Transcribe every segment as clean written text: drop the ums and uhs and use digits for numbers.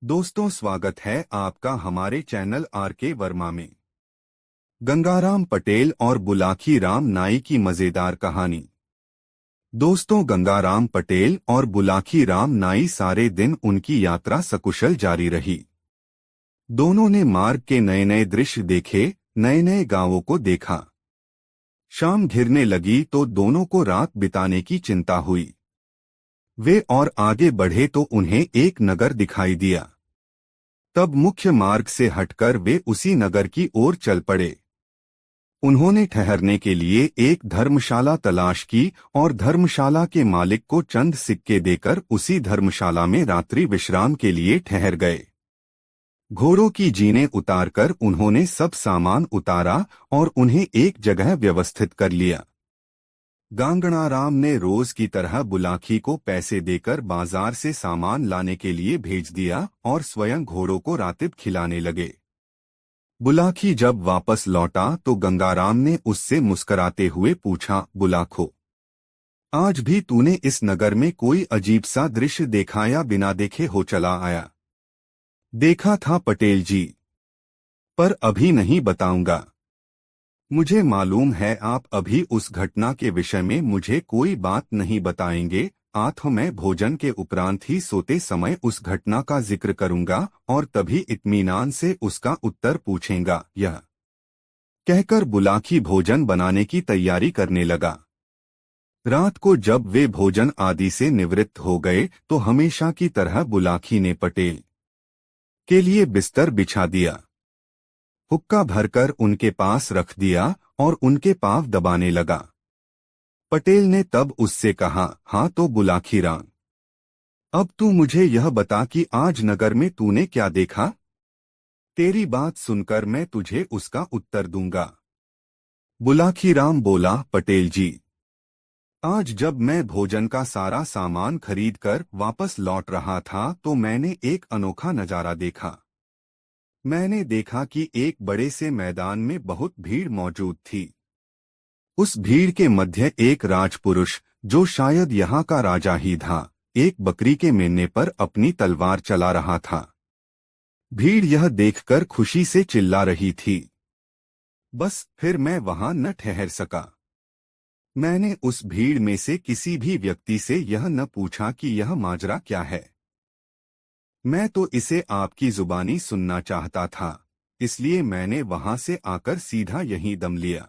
दोस्तों, स्वागत है आपका हमारे चैनल आर.के. वर्मा में। गंगाराम पटेल और बुलाकी राम नाई की मजेदार कहानी। दोस्तों, गंगाराम पटेल और बुलाकी राम नाई सारे दिन उनकी यात्रा सकुशल जारी रही। दोनों ने मार्ग के नए नए दृश्य देखे, नए नए गांवों को देखा। शाम घिरने लगी तो दोनों को रात बिताने की चिंता हुई। वे और आगे बढ़े तो उन्हें एक नगर दिखाई दिया। तब मुख्य मार्ग से हटकर वे उसी नगर की ओर चल पड़े। उन्होंने ठहरने के लिए एक धर्मशाला तलाश की और धर्मशाला के मालिक को चंद सिक्के देकर उसी धर्मशाला में रात्रि विश्राम के लिए ठहर गए। घोड़ों की जीनें उतारकर उन्होंने सब सामान उतारा और उन्हें एक जगह व्यवस्थित कर लिया। गांगणाराम ने रोज की तरह बुलाकी को पैसे देकर बाजार से सामान लाने के लिए भेज दिया और स्वयं घोड़ों को रातिब खिलाने लगे। बुलाकी जब वापस लौटा तो गंगाराम ने उससे मुस्कराते हुए पूछा, बुलाखो, आज भी तूने इस नगर में कोई अजीब सा दृश्य देखा या बिना देखे हो चला आया? देखा था पटेल जी, पर अभी नहीं बताऊंगा। मुझे मालूम है आप अभी उस घटना के विषय में मुझे कोई बात नहीं बताएंगे। मैं भोजन के उपरांत ही सोते समय उस घटना का जिक्र करूंगा और तभी इत्मीनान से उसका उत्तर पूछेंगा। यह कहकर बुलाकी भोजन बनाने की तैयारी करने लगा। रात को जब वे भोजन आदि से निवृत्त हो गए तो हमेशा की तरह बुलाकी ने पटेल के लिए बिस्तर बिछा दिया, हुक्का भरकर उनके पास रख दिया और उनके पांव दबाने लगा। पटेल ने तब उससे कहा, हाँ तो बुलाकी राम, अब तू मुझे यह बता कि आज नगर में तूने क्या देखा? तेरी बात सुनकर मैं तुझे उसका उत्तर दूंगा। बुलाकी राम बोला, पटेल जी, आज जब मैं भोजन का सारा सामान खरीदकर वापस लौट रहा था तो मैंने एक अनोखा नजारा देखा। मैंने देखा कि एक बड़े से मैदान में बहुत भीड़ मौजूद थी। उस भीड़ के मध्य एक राजपुरुष, जो शायद यहाँ का राजा ही था, एक बकरी के मेमने पर अपनी तलवार चला रहा था। भीड़ यह देखकर खुशी से चिल्ला रही थी। बस फिर मैं वहां न ठहर सका। मैंने उस भीड़ में से किसी भी व्यक्ति से यह न पूछा कि यह माजरा क्या है। मैं तो इसे आपकी जुबानी सुनना चाहता था, इसलिए मैंने वहां से आकर सीधा यहीं दम लिया।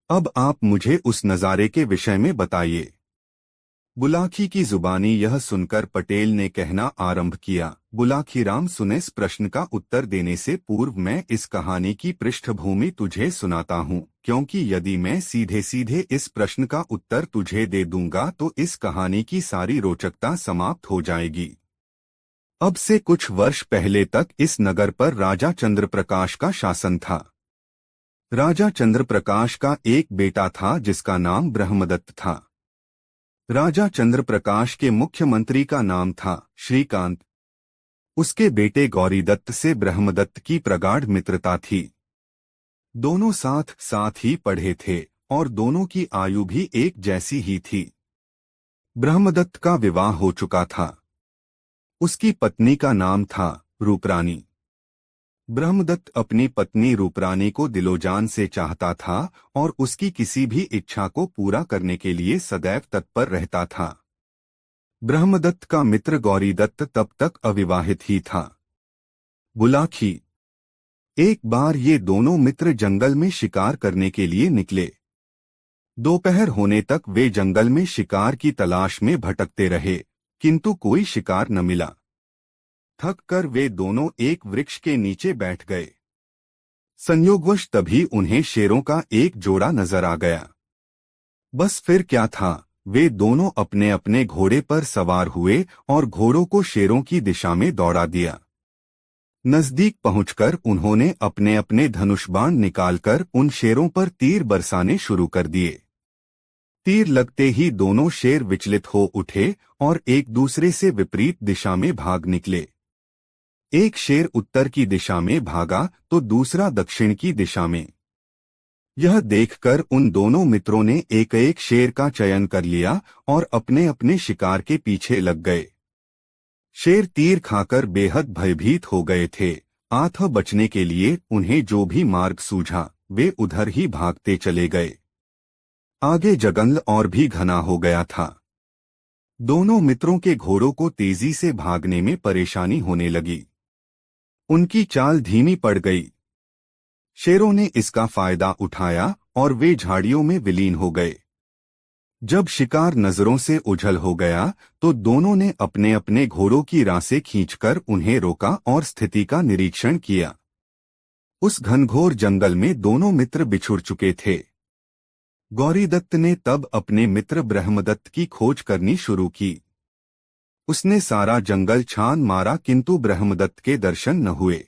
अब आप मुझे उस नज़ारे के विषय में बताइए। बुलाकी की जुबानी यह सुनकर पटेल ने कहना आरंभ किया, बुलाकी राम, सुने, इस प्रश्न का उत्तर देने से पूर्व मैं इस कहानी की पृष्ठभूमि तुझे सुनाता हूँ, क्योंकि यदि मैं सीधे सीधे इस प्रश्न का उत्तर तुझे दे दूंगा तो इस कहानी की सारी रोचकता समाप्त हो जाएगी। अब से कुछ वर्ष पहले तक इस नगर पर राजा चंद्रप्रकाश का शासन था। राजा चंद्रप्रकाश का एक बेटा था जिसका नाम ब्रह्मदत्त था। राजा चंद्रप्रकाश के मुख्यमंत्री का नाम था श्रीकांत। उसके बेटे गौरीदत्त से ब्रह्मदत्त की प्रगाढ़ मित्रता थी। दोनों साथ साथ ही पढ़े थे और दोनों की आयु भी एक जैसी ही थी। ब्रह्मदत्त का विवाह हो चुका था। उसकी पत्नी का नाम था रूपरानी। ब्रह्मदत्त अपनी पत्नी रूपरानी को दिलोजान से चाहता था और उसकी किसी भी इच्छा को पूरा करने के लिए सदैव तत्पर रहता था। ब्रह्मदत्त का मित्र गौरीदत्त तब तक अविवाहित ही था। बुलाकी। एक बार ये दोनों मित्र जंगल में शिकार करने के लिए निकले। दोपहर होने तक वे जंगल में शिकार की तलाश में भटकते रहे, किंतु कोई शिकार न मिला। थक कर वे दोनों एक वृक्ष के नीचे बैठ गए। संयोगवश तभी उन्हें शेरों का एक जोड़ा नजर आ गया। बस फिर क्या था, वे दोनों अपने अपने घोड़े पर सवार हुए और घोड़ों को शेरों की दिशा में दौड़ा दिया। नजदीक पहुंचकर उन्होंने अपने अपने धनुष बाण निकालकर उन शेरों पर तीर बरसाने शुरू कर दिए। तीर लगते ही दोनों शेर विचलित हो उठे और एक दूसरे से विपरीत दिशा में भाग निकले। एक शेर उत्तर की दिशा में भागा तो दूसरा दक्षिण की दिशा में। यह देखकर उन दोनों मित्रों ने एक एक शेर का चयन कर लिया और अपने अपने शिकार के पीछे लग गए। शेर तीर खाकर बेहद भयभीत हो गए थे। आठ बचने के लिए उन्हें जो भी मार्ग सूझा वे उधर ही भागते चले गए। आगे जंगल और भी घना हो गया था। दोनों मित्रों के घोड़ों को तेजी से भागने में परेशानी होने लगी। उनकी चाल धीमी पड़ गई। शेरों ने इसका फायदा उठाया और वे झाड़ियों में विलीन हो गए। जब शिकार नजरों से ओझल हो गया तो दोनों ने अपने अपने घोड़ों की रासें खींचकर उन्हें रोका और स्थिति का निरीक्षण किया। उस घनघोर जंगल में दोनों मित्र बिछुड़ चुके थे। गौरीदत्त ने तब अपने मित्र ब्रह्मदत्त की खोज करनी शुरू की। उसने सारा जंगल छान मारा किंतु ब्रह्मदत्त के दर्शन न हुए।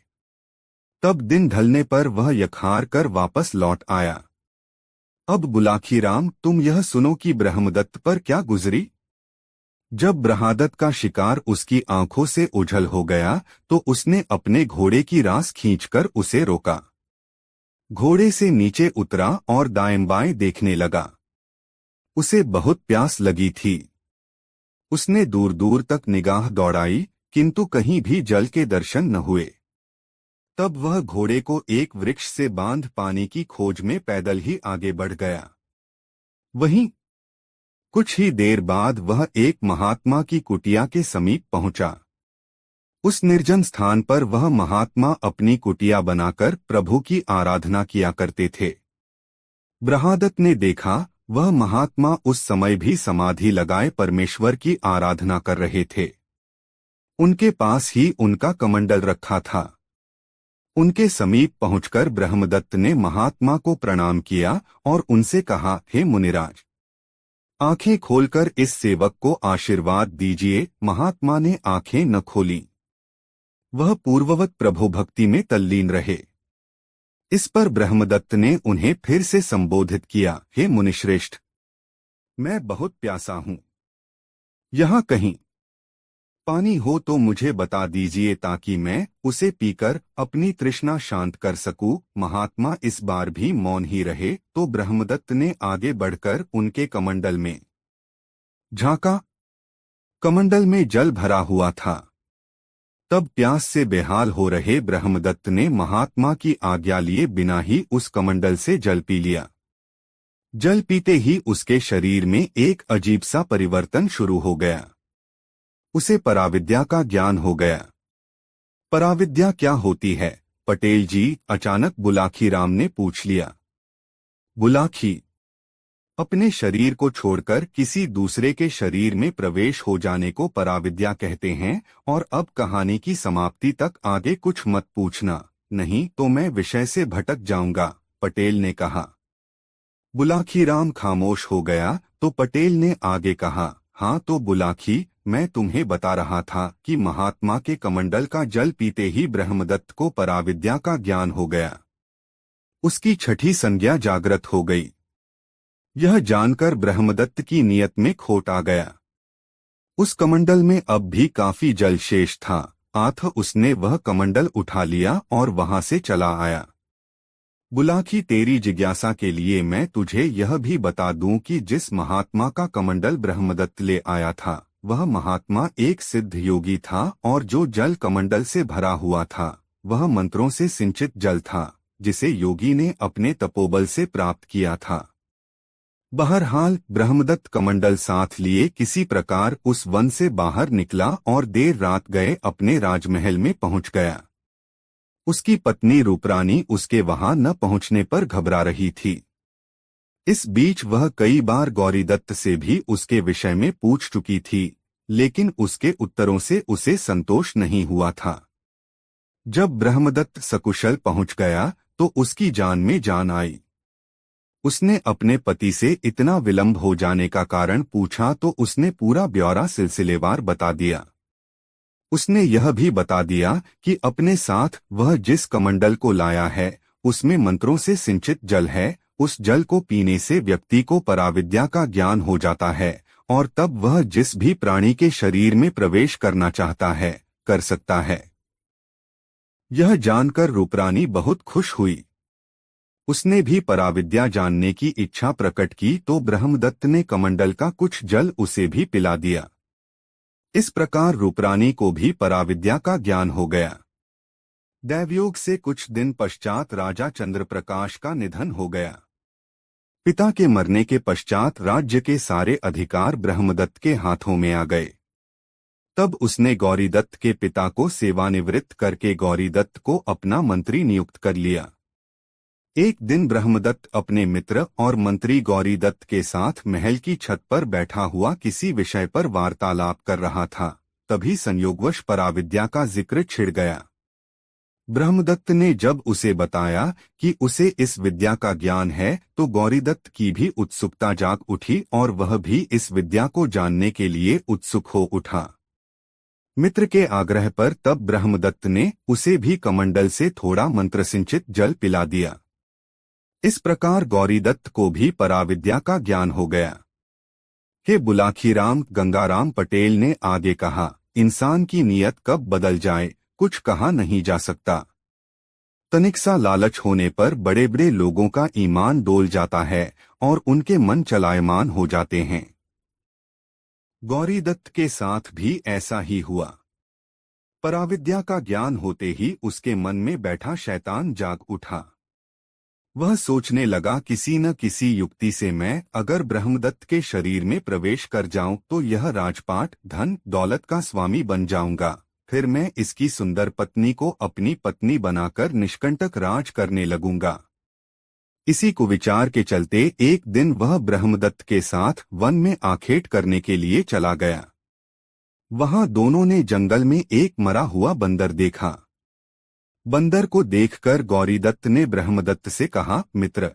तब दिन ढलने पर वह यकहार कर वापस लौट आया। अब बुलाखीराम, तुम यह सुनो कि ब्रह्मदत्त पर क्या गुजरी। जब ब्रहादत्त का शिकार उसकी आंखों से ओझल हो गया तो उसने अपने घोड़े की रास खींचकर उसे रोका। घोड़े से नीचे उतरा और दाएं बाएं देखने लगा। उसे बहुत प्यास लगी थी। उसने दूर दूर तक निगाह दौड़ाई किंतु कहीं भी जल के दर्शन न हुए। तब वह घोड़े को एक वृक्ष से बांध पानी की खोज में पैदल ही आगे बढ़ गया। वहीं कुछ ही देर बाद वह एक महात्मा की कुटिया के समीप पहुंचा। उस निर्जन स्थान पर वह महात्मा अपनी कुटिया बनाकर प्रभु की आराधना किया करते थे। ब्रहादत्त ने देखा वह महात्मा उस समय भी समाधि लगाए परमेश्वर की आराधना कर रहे थे। उनके पास ही उनका कमंडल रखा था। उनके समीप पहुंचकर ब्रह्मदत्त ने महात्मा को प्रणाम किया और उनसे कहा, हे मुनिराज, आंखें खोलकर इस सेवक को आशीर्वाद दीजिए। महात्मा ने आंखें न खोली। वह पूर्ववत प्रभु भक्ति में तल्लीन रहे। इस पर ब्रह्मदत्त ने उन्हें फिर से संबोधित किया, हे मुनिश्रेष्ठ, मैं बहुत प्यासा हूं। यहाँ कहीं पानी हो तो मुझे बता दीजिए ताकि मैं उसे पीकर अपनी तृष्णा शांत कर सकूं। महात्मा इस बार भी मौन ही रहे तो ब्रह्मदत्त ने आगे बढ़कर उनके कमंडल में झांका। कमंडल में जल भरा हुआ था। तब प्यास से बेहाल हो रहे ब्रह्मदत्त ने महात्मा की आज्ञा लिए बिना ही उस कमंडल से जल पी लिया। जल पीते ही उसके शरीर में एक अजीब सा परिवर्तन शुरू हो गया। उसे पराविद्या का ज्ञान हो गया। पराविद्या क्या होती है पटेल जी? अचानक बुलाखीराम ने पूछ लिया। बुलाखी, अपने शरीर को छोड़कर किसी दूसरे के शरीर में प्रवेश हो जाने को पराविद्या कहते हैं। और अब कहानी की समाप्ति तक आगे कुछ मत पूछना, नहीं तो मैं विषय से भटक जाऊंगा, पटेल ने कहा। बुलाखीराम खामोश हो गया तो पटेल ने आगे कहा, हाँ तो बुलाखी, मैं तुम्हें बता रहा था कि महात्मा के कमंडल का जल पीते ही ब्रह्मदत्त को पराविद्या का ज्ञान हो गया। उसकी छठी संज्ञा जागृत हो गई। यह जानकर ब्रह्मदत्त की नियत में खोट आ गया। उस कमंडल में अब भी काफी जल शेष था। आठ उसने वह कमंडल उठा लिया और वहां से चला आया। बुलाखी, तेरी जिज्ञासा के लिए मैं तुझे यह भी बता दूं कि जिस महात्मा का कमंडल ब्रह्मदत्त ले आया था वह महात्मा एक सिद्ध योगी था और जो जल कमंडल से भरा हुआ था वह मंत्रों से सिंचित जल था जिसे योगी ने अपने तपोबल से प्राप्त किया था। बहरहाल ब्रह्मदत्त कमंडल साथ लिए किसी प्रकार उस वन से बाहर निकला और देर रात गए अपने राजमहल में पहुंच गया। उसकी पत्नी रूपरानी उसके वहां न पहुंचने पर घबरा रही थी। इस बीच वह कई बार गौरीदत्त से भी उसके विषय में पूछ चुकी थी, लेकिन उसके उत्तरों से उसे संतोष नहीं हुआ था। जब ब्रह्मदत्त सकुशल पहुंच गया तो उसकी जान में जान आई। उसने अपने पति से इतना विलंब हो जाने का कारण पूछा तो उसने पूरा ब्यौरा सिलसिलेवार बता दिया। उसने यह भी बता दिया कि अपने साथ वह जिस कमंडल को लाया है उसमें मंत्रों से सिंचित जल है। उस जल को पीने से व्यक्ति को पराविद्या का ज्ञान हो जाता है और तब वह जिस भी प्राणी के शरीर में प्रवेश करना चाहता है कर सकता है। यह जानकर रूपरानी बहुत खुश हुई। उसने भी पराविद्या जानने की इच्छा प्रकट की तो ब्रह्मदत्त ने कमंडल का कुछ जल उसे भी पिला दिया। इस प्रकार रूपरानी को भी पराविद्या का ज्ञान हो गया। दैवयोग से कुछ दिन पश्चात राजा चंद्रप्रकाश का निधन हो गया। पिता के मरने के पश्चात राज्य के सारे अधिकार ब्रह्मदत्त के हाथों में आ गए। तब उसने गौरीदत्त के पिता को सेवानिवृत्त करके गौरीदत्त को अपना मंत्री नियुक्त कर लिया। एक दिन ब्रह्मदत्त अपने मित्र और मंत्री गौरीदत्त के साथ महल की छत पर बैठा हुआ किसी विषय पर वार्तालाप कर रहा था। तभी संयोगवश पराविद्या का जिक्र छिड़ गया। ब्रह्मदत्त ने जब उसे बताया कि उसे इस विद्या का ज्ञान है तो गौरीदत्त की भी उत्सुकता जाग उठी और वह भी इस विद्या को जानने के लिए उत्सुक हो उठा। मित्र के आग्रह पर तब ब्रह्मदत्त ने उसे भी कमंडल से थोड़ा मंत्रसिंचित जल पिला दिया। इस प्रकार गौरीदत्त को भी पराविद्या का ज्ञान हो गया। हे बुलाखीराम, गंगाराम पटेल ने आगे कहा, इंसान की नीयत कब बदल जाए कुछ कहा नहीं जा सकता। तनिक सा लालच होने पर बड़े बड़े लोगों का ईमान डोल जाता है और उनके मन चलायमान हो जाते हैं। गौरीदत्त के साथ भी ऐसा ही हुआ। पराविद्या का ज्ञान होते ही उसके मन में बैठा शैतान जाग उठा। वह सोचने लगा, किसी न किसी युक्ति से मैं अगर ब्रह्मदत्त के शरीर में प्रवेश कर जाऊं तो यह राजपाट धन दौलत का स्वामी बन जाऊंगा। फिर मैं इसकी सुंदर पत्नी को अपनी पत्नी बनाकर निष्कंटक राज करने लगूंगा। इसी कुविचार के चलते एक दिन वह ब्रह्मदत्त के साथ वन में आखेट करने के लिए चला गया। वहां दोनों ने जंगल में एक मरा हुआ बंदर देखा। बंदर को देखकर गौरीदत्त ने ब्रह्मदत्त से कहा, मित्र,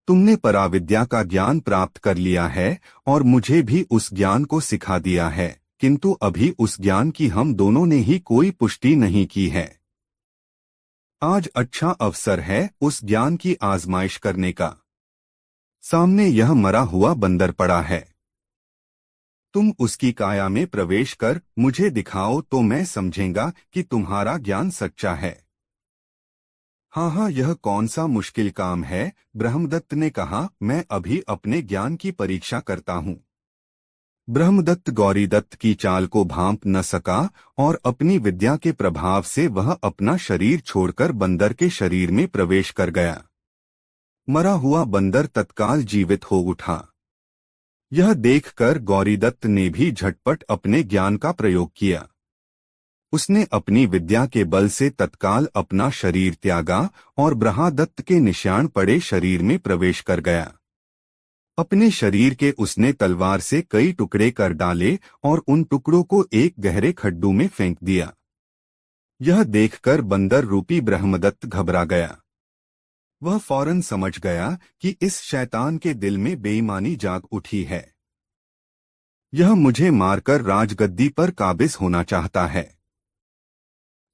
तुमने पराविद्या का ज्ञान प्राप्त कर लिया है और मुझे भी उस ज्ञान को सिखा दिया है, किंतु अभी उस ज्ञान की हम दोनों ने ही कोई पुष्टि नहीं की है। आज अच्छा अवसर है उस ज्ञान की आजमाइश करने का। सामने यह मरा हुआ बंदर पड़ा है। तुम उसकी काया में प्रवेश कर मुझे दिखाओ तो मैं समझेंगा कि तुम्हारा ज्ञान सच्चा है। हाँ, यह कौन सा मुश्किल काम है, ब्रह्मदत्त ने कहा, मैं अभी अपने ज्ञान की परीक्षा करता हूँ। ब्रह्मदत्त गौरीदत्त की चाल को भांप न सका और अपनी विद्या के प्रभाव से वह अपना शरीर छोड़कर बंदर के शरीर में प्रवेश कर गया। मरा हुआ बंदर तत्काल जीवित हो उठा। यह देखकर गौरीदत्त ने भी झटपट अपने ज्ञान का प्रयोग किया। उसने अपनी विद्या के बल से तत्काल अपना शरीर त्यागा और ब्रह्मदत्त के निशान पड़े शरीर में प्रवेश कर गया। अपने शरीर के उसने तलवार से कई टुकड़े कर डाले और उन टुकड़ों को एक गहरे खड्डू में फेंक दिया। यह देखकर बंदर रूपी ब्रह्मदत्त घबरा गया। वह फौरन समझ गया कि इस शैतान के दिल में बेईमानी जाग उठी है। यह मुझे मारकर राजगद्दी पर काबिज होना चाहता है।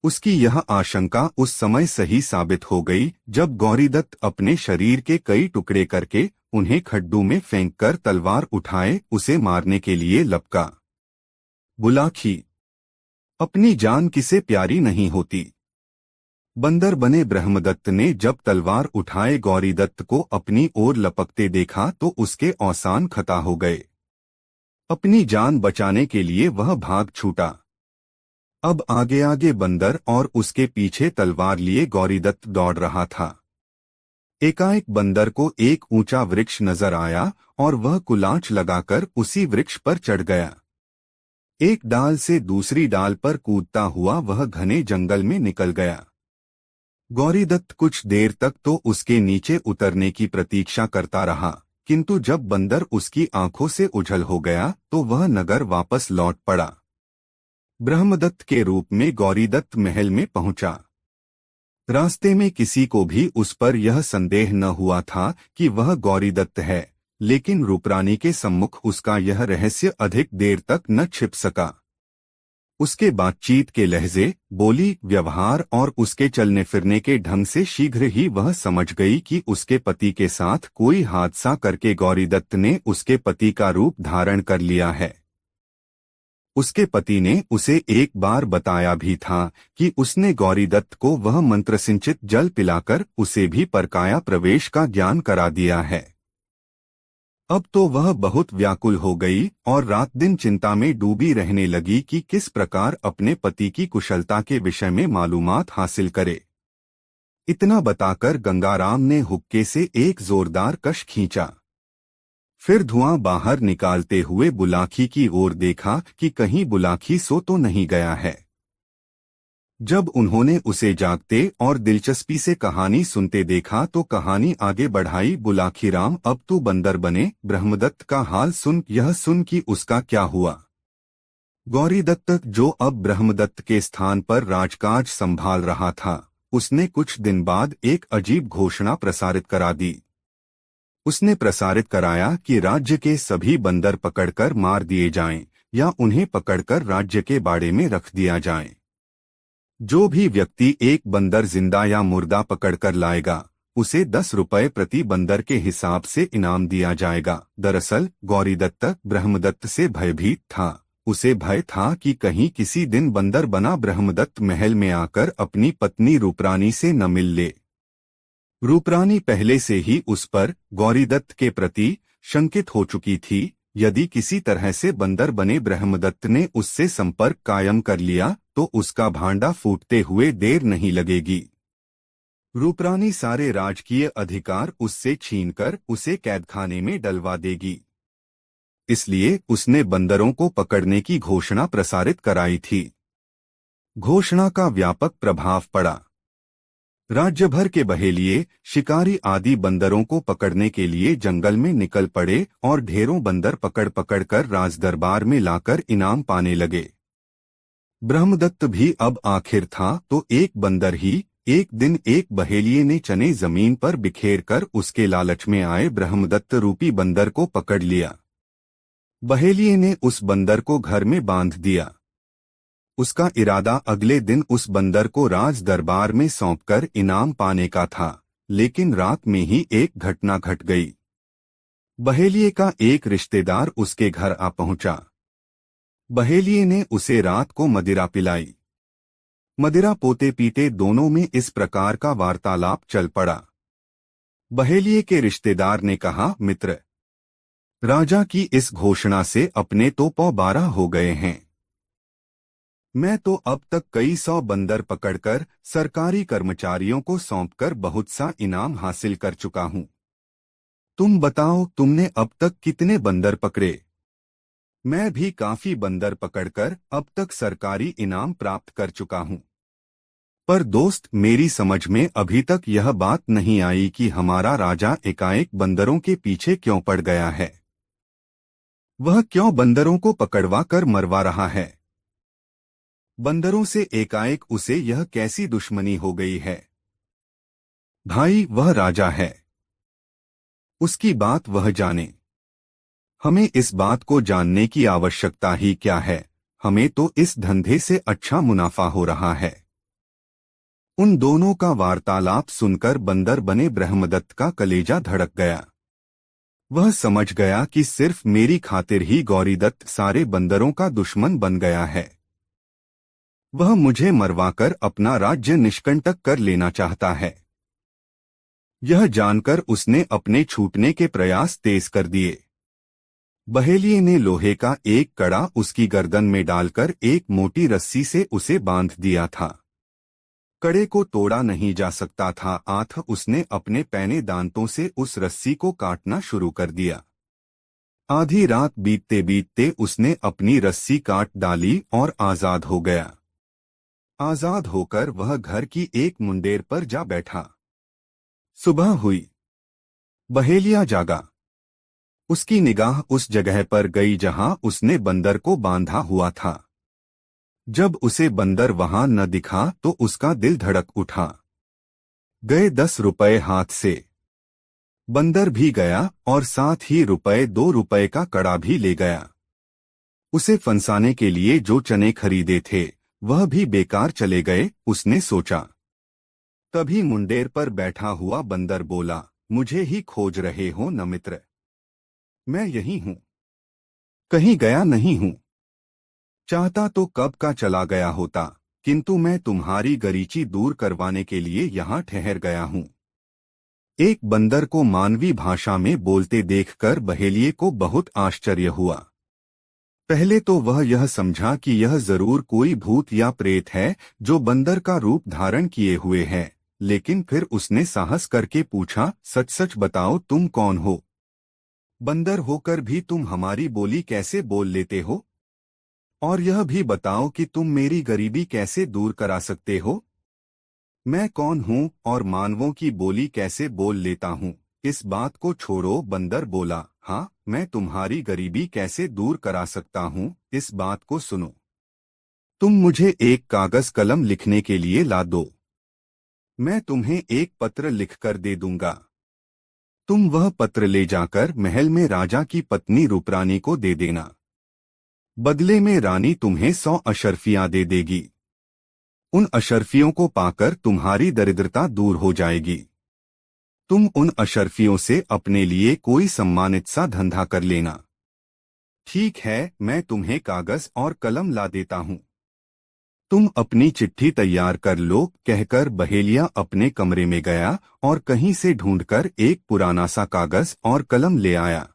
उसकी यह आशंका उस समय सही साबित हो गई जब गौरीदत्त अपने शरीर के कई टुकड़े करके उन्हें खड्डू में फेंककर तलवार उठाए उसे मारने के लिए लपका। बुलाखी, अपनी जान किसे प्यारी नहीं होती। बंदर बने ब्रह्मदत्त ने जब तलवार उठाए गौरीदत्त को अपनी ओर लपकते देखा तो उसके औसान खता हो गए। अपनी जान बचाने के लिए वह भाग छूटा। अब आगे आगे बंदर और उसके पीछे तलवार लिए गौरीदत्त दौड़ रहा था। एकाएक बंदर को एक ऊंचा वृक्ष नजर आया और वह कुलांच लगाकर उसी वृक्ष पर चढ़ गया। एक डाल से दूसरी डाल पर कूदता हुआ वह घने जंगल में निकल गया। गौरीदत्त कुछ देर तक तो उसके नीचे उतरने की प्रतीक्षा करता रहा, किंतु जब बंदर उसकी आंखों से ओझल हो गया तो वह नगर वापस लौट पड़ा। ब्रह्मदत्त के रूप में गौरीदत्त महल में पहुंचा। रास्ते में किसी को भी उस पर यह संदेह न हुआ था कि वह गौरीदत्त है, लेकिन रूपरानी के सम्मुख उसका यह रहस्य अधिक देर तक न छिप सका। उसके बातचीत के लहजे, बोली, व्यवहार और उसके चलने फिरने के ढंग से शीघ्र ही वह समझ गई कि उसके पति के साथ कोई हादसा करके गौरीदत्त ने उसके पति का रूप धारण कर लिया है। उसके पति ने उसे एक बार बताया भी था कि उसने गौरीदत्त को वह मंत्रसिंचित जल पिलाकर उसे भी परकाया प्रवेश का ज्ञान करा दिया है। अब तो वह बहुत व्याकुल हो गई और रात दिन चिंता में डूबी रहने लगी कि किस प्रकार अपने पति की कुशलता के विषय में मालूमात हासिल करे। इतना बताकर गंगाराम ने हुक्के से एक जोरदार कश खींचा। फिर धुआं बाहर निकालते हुए बुलाकी की ओर देखा कि कहीं बुलाकी सो तो नहीं गया है। जब उन्होंने उसे जागते और दिलचस्पी से कहानी सुनते देखा तो कहानी आगे बढ़ाई। बुलाखीराम, अब तू बंदर बने, ब्रह्मदत्त का हाल सुन। यह सुन कि उसका क्या हुआ। गौरीदत्त, जो अब ब्रह्मदत्त के स्थान पर राजकाज संभाल रहा था, उसने कुछ दिन बाद एक अजीब घोषणा प्रसारित करा दी। उसने प्रसारित कराया कि राज्य के सभी बंदर पकड़कर मार दिए जाएं या उन्हें पकड़कर राज्य के बाड़े में रख दिया जाए। जो भी व्यक्ति एक बंदर जिंदा या मुर्दा पकड़कर लाएगा, उसे 10 रुपए प्रति बंदर के हिसाब से इनाम दिया जाएगा। दरअसल गौरीदत्त ब्रह्मदत्त से भयभीत था। उसे भय था कि कहीं किसी दिन बंदर बना ब्रह्मदत्त महल में आकर अपनी पत्नी रूपरानी से न मिल ले। रूपरानी पहले से ही उस पर, गौरीदत्त के प्रति, शंकित हो चुकी थी। यदि किसी तरह से बंदर बने ब्रह्मदत्त ने उससे संपर्क कायम कर लिया तो उसका भांडा फूटते हुए देर नहीं लगेगी। रूपरानी सारे राजकीय अधिकार उससे छीनकर उसे कैदखाने में डलवा देगी। इसलिए उसने बंदरों को पकड़ने की घोषणा प्रसारित कराई थी। घोषणा का व्यापक प्रभाव पड़ा। राज्य भर के बहेलिये, शिकारी आदि बंदरों को पकड़ने के लिए जंगल में निकल पड़े और ढेरों बंदर पकड़ पकड़कर राजदरबार में लाकर इनाम पाने लगे। ब्रह्मदत्त भी अब आखिर था तो एक बंदर ही। एक दिन एक बहेलिये ने चने जमीन पर बिखेरकर उसके लालच में आए ब्रह्मदत्त रूपी बंदर को पकड़ लिया। बहेलिये ने उस बंदर को घर में बांध दिया। उसका इरादा अगले दिन उस बंदर को राज दरबार में सौंपकर इनाम पाने का था, लेकिन रात में ही एक घटना घट गई। बहेलिये का एक रिश्तेदार उसके घर आ पहुंचा। बहेलिये ने उसे रात को मदिरा पिलाई। मदिरा पोते पीते दोनों में इस प्रकार का वार्तालाप चल पड़ा। बहेलिये के रिश्तेदार ने कहा, मित्र, राजा की इस घोषणा से अपने तो 12 हो गए हैं। मैं तो अब तक कई 100 बंदर पकड़कर सरकारी कर्मचारियों को सौंपकर बहुत सा इनाम हासिल कर चुका हूं। तुम बताओ, तुमने अब तक कितने बंदर पकड़े? मैं भी काफी बंदर पकड़कर अब तक सरकारी इनाम प्राप्त कर चुका हूं। पर दोस्त, मेरी समझ में अभी तक यह बात नहीं आई कि हमारा राजा एकाएक बंदरों के पीछे क्यों पड़ गया है। वह क्यों बंदरों को पकड़वा कर मरवा रहा है? बंदरों से एकाएक उसे यह कैसी दुश्मनी हो गई है? भाई, वह राजा है, उसकी बात वह जाने। हमें इस बात को जानने की आवश्यकता ही क्या है? हमें तो इस धंधे से अच्छा मुनाफा हो रहा है। उन दोनों का वार्तालाप सुनकर बंदर बने ब्रह्मदत्त का कलेजा धड़क गया। वह समझ गया कि सिर्फ मेरी खातिर ही गौरीदत्त सारे बंदरों का दुश्मन बन गया है। वह मुझे मरवाकर अपना राज्य निष्कंटक कर लेना चाहता है। यह जानकर उसने अपने छूटने के प्रयास तेज कर दिए। बहेलिये ने लोहे का एक कड़ा उसकी गर्दन में डालकर एक मोटी रस्सी से उसे बांध दिया था। कड़े को तोड़ा नहीं जा सकता था। उसने अपने पैने दांतों से उस रस्सी को काटना शुरू कर दिया। आधी रात बीतते बीतते उसने अपनी रस्सी काट डाली और आजाद हो गया। आजाद होकर वह घर की एक मुंडेर पर जा बैठा। सुबह हुई। बहेलिया जागा। उसकी निगाह उस जगह पर गई जहां उसने बंदर को बांधा हुआ था। जब उसे बंदर वहां न दिखा तो उसका दिल धड़क उठा। गए 10 रुपए हाथ से। बंदर भी गया और साथ ही 2 रुपए का कड़ा भी ले गया। उसे फंसाने के लिए जो चने खरीदे थे वह भी बेकार चले गए, उसने सोचा। तभी मुंडेर पर बैठा हुआ बंदर बोला, मुझे ही खोज रहे हो न मित्र? मैं यही हूं, कहीं गया नहीं हूं। चाहता तो कब का चला गया होता, किंतु मैं तुम्हारी गरीची दूर करवाने के लिए यहां ठहर गया हूं। एक बंदर को मानवी भाषा में बोलते देखकर बहेलिये को बहुत आश्चर्य हुआ। पहले तो वह यह समझा कि यह जरूर कोई भूत या प्रेत है जो बंदर का रूप धारण किए हुए है, लेकिन फिर उसने साहस करके पूछा, सच सच बताओ तुम कौन हो? बंदर होकर भी तुम हमारी बोली कैसे बोल लेते हो? और यह भी बताओ कि तुम मेरी गरीबी कैसे दूर करा सकते हो? मैं कौन हूँ और मानवों की बोली कैसे बोल लेता हूँ? इस बात को छोड़ो, बंदर बोला। हाँ, मैं तुम्हारी गरीबी कैसे दूर करा सकता हूँ, इस बात को सुनो। तुम मुझे एक कागज कलम लिखने के लिए ला दो। मैं तुम्हें एक पत्र लिखकर दे दूंगा। तुम वह पत्र ले जाकर महल में राजा की पत्नी रूपरानी को दे देना। बदले में रानी तुम्हें 100 अशर्फियां दे देगी। उन अशर्फियों को पाकर तुम्हारी दरिद्रता दूर हो जाएगी। तुम उन अशर्फियों से अपने लिए कोई सम्मानित सा धंधा कर लेना। ठीक है, मैं तुम्हें कागज और कलम ला देता हूँ। तुम अपनी चिट्ठी तैयार कर लो, कहकर बहेलिया अपने कमरे में गया और कहीं से ढूंढकर एक पुराना सा कागज और कलम ले आया।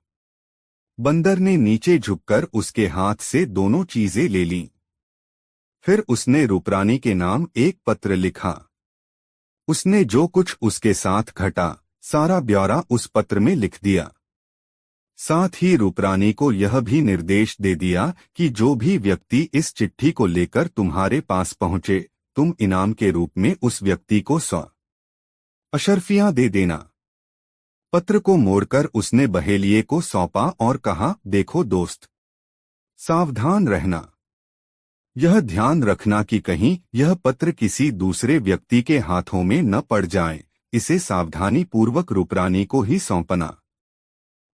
बंदर ने नीचे झुककर उसके हाथ से दोनों चीजें ले लीं। फिर उसने रूपरानी के नाम एक पत्र लिखा। उसने जो कुछ उसके साथ घटा सारा ब्यौरा उस पत्र में लिख दिया। साथ ही रूपरानी को यह भी निर्देश दे दिया कि जो भी व्यक्ति इस चिट्ठी को लेकर तुम्हारे पास पहुंचे, तुम इनाम के रूप में उस व्यक्ति को 100 अशर्फियां दे देना। पत्र को मोड़कर उसने बहेलिये को सौंपा और कहा, देखो दोस्त, सावधान रहना। यह ध्यान रखना कि कहीं यह पत्र किसी दूसरे व्यक्ति के हाथों में न पड़ जाए। इसे सावधानी पूर्वक रूपरानी को ही सौंपना।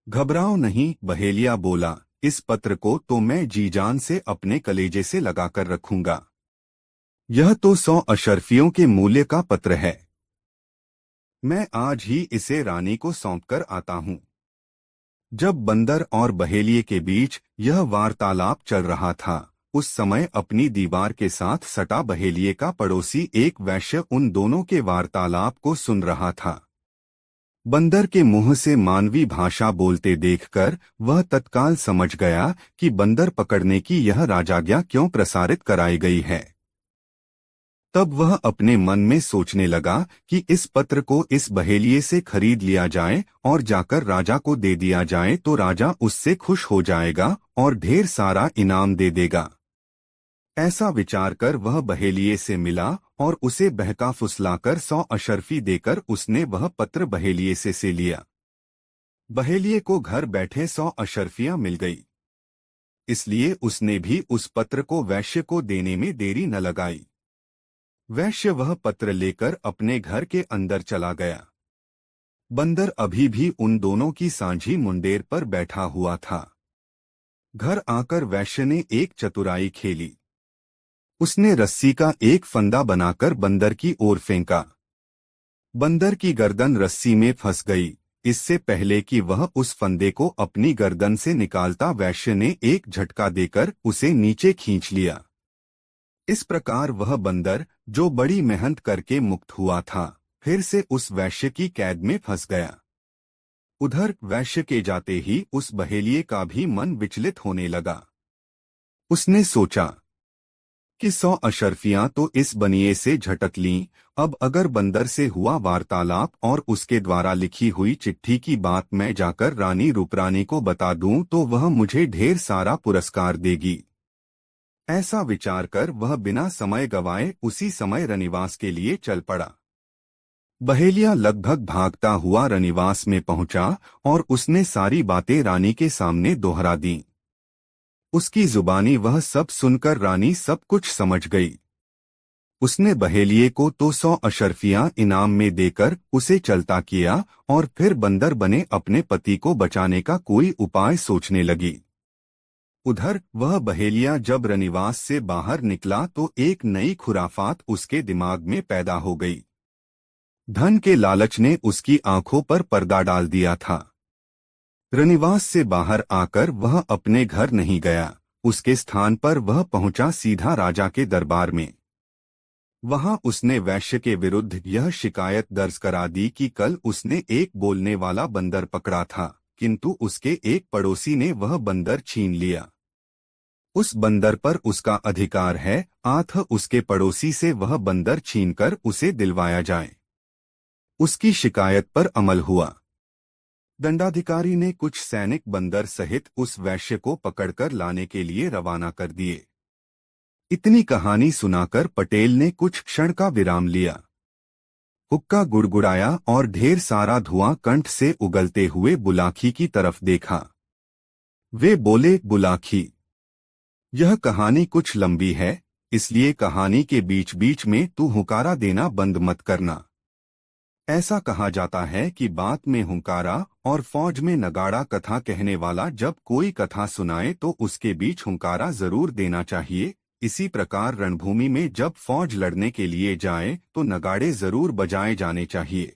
घबराओ नहीं, बहेलिया बोला, इस पत्र को तो मैं जी जान से अपने कलेजे से लगाकर रखूंगा। यह तो 100 अशर्फियों के मूल्य का पत्र है। मैं आज ही इसे रानी को सौंपकर आता हूँ। जब बंदर और बहेलिये के बीच यह वार्तालाप चल रहा था, उस समय अपनी दीवार के साथ सटा बहेलिये का पड़ोसी एक वैश्य उन दोनों के वार्तालाप को सुन रहा था। बंदर के मुंह से मानवी भाषा बोलते देखकर वह तत्काल समझ गया कि बंदर पकड़ने की यह राजाज्ञा क्यों प्रसारित कराई गई है। तब वह अपने मन में सोचने लगा कि इस पत्र को इस बहेलिये से खरीद लिया जाए और जाकर राजा को दे दिया जाए तो राजा उससे खुश हो जाएगा और ढेर सारा इनाम दे देगा। ऐसा विचार कर वह बहेलिये से मिला और उसे बहका फुसलाकर 100 अशर्फी देकर उसने वह पत्र बहेलिये से लिया। बहेलिये को घर बैठे 100 अशर्फियां मिल गई, इसलिए उसने भी उस पत्र को वैश्य को देने में देरी न लगाई। वैश्य वह पत्र लेकर अपने घर के अंदर चला गया। बंदर अभी भी उन दोनों की सांझी मुंडेर पर बैठा हुआ था। घर आकर वैश्य ने एक चतुराई खेली। उसने रस्सी का एक फंदा बनाकर बंदर की ओर फेंका। बंदर की गर्दन रस्सी में फंस गई। इससे पहले कि वह उस फंदे को अपनी गर्दन से निकालता, वैश्य ने एक झटका देकर उसे नीचे खींच लिया। इस प्रकार वह बंदर, जो बड़ी मेहनत करके मुक्त हुआ था, फिर से उस वैश्य की कैद में फंस गया। उधर वैश्य के जाते ही उस बहेलिये का भी मन विचलित होने लगा। उसने सोचा कि 100 अशर्फियां तो इस बनिए से झटक लीं, अब अगर बंदर से हुआ वार्तालाप और उसके द्वारा लिखी हुई चिट्ठी की बात मैं जाकर रानी रूपरानी को बता दूं तो वह मुझे ढेर सारा पुरस्कार देगी। ऐसा विचार कर वह बिना समय गवाए उसी समय रनिवास के लिए चल पड़ा। बहेलिया लगभग भागता हुआ रनिवास में पहुंचा और उसने सारी बातें रानी के सामने दोहरा दीं। उसकी जुबानी वह सब सुनकर रानी सब कुछ समझ गई। उसने बहेलिये को तो 100 अशर्फियां इनाम में देकर उसे चलता किया और फिर बंदर बने अपने पति को बचाने का कोई उपाय सोचने लगी। उधर वह बहेलिया जब रनिवास से बाहर निकला तो एक नई खुराफात उसके दिमाग में पैदा हो गई। धन के लालच ने उसकी आंखों पर पर्दा डाल दिया था। रनिवास से बाहर आकर वह अपने घर नहीं गया, उसके स्थान पर वह पहुंचा सीधा राजा के दरबार में। वहां उसने वैश्य के विरुद्ध यह शिकायत दर्ज करा दी कि कल उसने एक बोलने वाला बंदर पकड़ा था, किंतु उसके एक पड़ोसी ने वह बंदर छीन लिया। उस बंदर पर उसका अधिकार है, अतः उसके पड़ोसी से वह बंदर छीनकर उसे दिलवाया जाए। उसकी शिकायत पर अमल हुआ। दंडाधिकारी ने कुछ सैनिक बंदर सहित उस वैश्य को पकड़कर लाने के लिए रवाना कर दिए। इतनी कहानी सुनाकर पटेल ने कुछ क्षण का विराम लिया। हुक्का गुड़गुड़ाया और ढेर सारा धुआं कंठ से उगलते हुए बुलाखी की तरफ देखा। वे बोले, बुलाखी, यह कहानी कुछ लंबी है, इसलिए कहानी के बीच बीच में तू हुंकारा देना बंद मत करना। ऐसा कहा जाता है कि बात में हुंकारा और फौज में नगाड़ा। कथा कहने वाला जब कोई कथा सुनाए तो उसके बीच हुंकारा जरूर देना चाहिए। इसी प्रकार रणभूमि में जब फौज लड़ने के लिए जाए तो नगाड़े जरूर बजाए जाने चाहिए।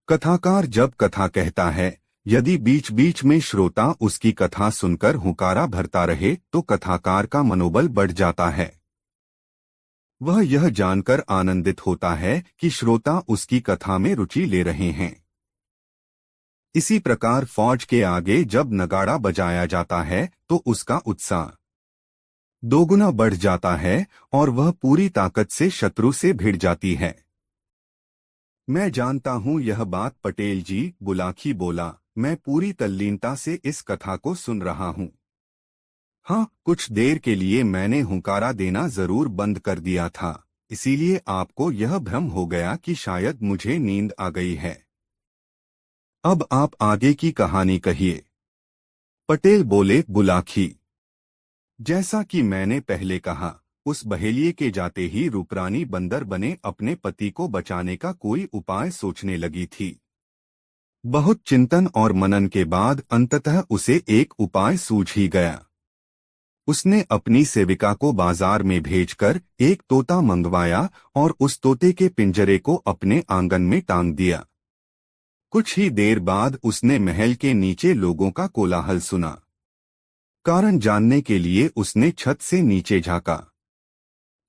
कथाकार जब कथा कहता है, यदि बीच बीच में श्रोता उसकी कथा सुनकर हुंकारा भरता रहे तो कथाकार का मनोबल बढ़ जाता है। वह यह जानकर आनंदित होता है कि श्रोता उसकी कथा में रुचि ले रहे हैं। इसी प्रकार फौज के आगे जब नगाड़ा बजाया जाता है तो उसका उत्साह दोगुना बढ़ जाता है और वह पूरी ताकत से शत्रु से भिड़ जाती है। मैं जानता हूं यह बात पटेल जी, बुलाखी बोला, मैं पूरी तल्लीनता से इस कथा को सुन रहा हूं। हाँ, कुछ देर के लिए मैंने हुंकारा देना जरूर बंद कर दिया था, इसीलिए आपको यह भ्रम हो गया कि शायद मुझे नींद आ गई है। अब आप आगे की कहानी कहिए। पटेल बोले, बुलाखी, जैसा कि मैंने पहले कहा, उस बहेलिये के जाते ही रूपरानी बंदर बने अपने पति को बचाने का कोई उपाय सोचने लगी थी। बहुत चिंतन और मनन के बाद अंततः उसे एक उपाय सूझ ही गया। उसने अपनी सेविका को बाजार में भेजकर एक तोता मंगवाया और उस तोते के पिंजरे को अपने आंगन में टांग दिया। कुछ ही देर बाद उसने महल के नीचे लोगों का कोलाहल सुना। कारण जानने के लिए उसने छत से नीचे झांका।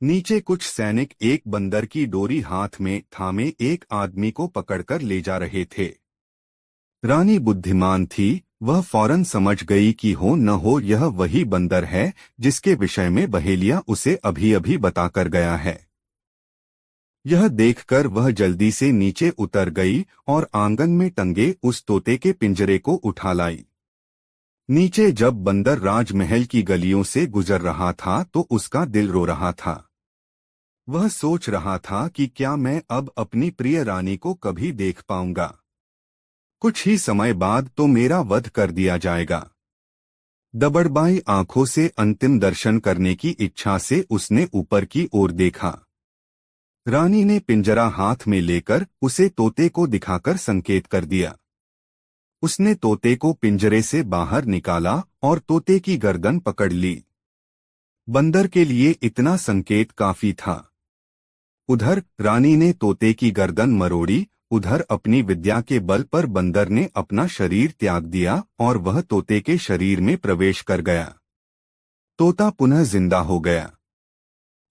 नीचे कुछ सैनिक एक बंदर की डोरी हाथ में थामे एक आदमी को पकड़कर ले जा रहे थे। रानी बुद्धिमान थी, वह फौरन समझ गई कि हो न हो यह वही बंदर है जिसके विषय में बहेलिया उसे अभी अभी बताकर गया है। यह देखकर वह जल्दी से नीचे उतर गई और आंगन में टंगे उस तोते के पिंजरे को उठा लाई। नीचे जब बंदर राजमहल की गलियों से गुजर रहा था तो उसका दिल रो रहा था। वह सोच रहा था कि क्या मैं अब अपनी प्रिय रानी को कभी देख पाऊंगा। कुछ ही समय बाद तो मेरा वध कर दिया जाएगा। दबड़बाई आंखों से अंतिम दर्शन करने की इच्छा से उसने ऊपर की ओर देखा। रानी ने पिंजरा हाथ में लेकर उसे तोते को दिखाकर संकेत कर दिया। उसने तोते को पिंजरे से बाहर निकाला और तोते की गर्दन पकड़ ली। बंदर के लिए इतना संकेत काफी था। उधर रानी ने तोते की गर्दन मरोड़ी, उधर अपनी विद्या के बल पर बंदर ने अपना शरीर त्याग दिया और वह तोते के शरीर में प्रवेश कर गया। तोता पुनः जिंदा हो गया।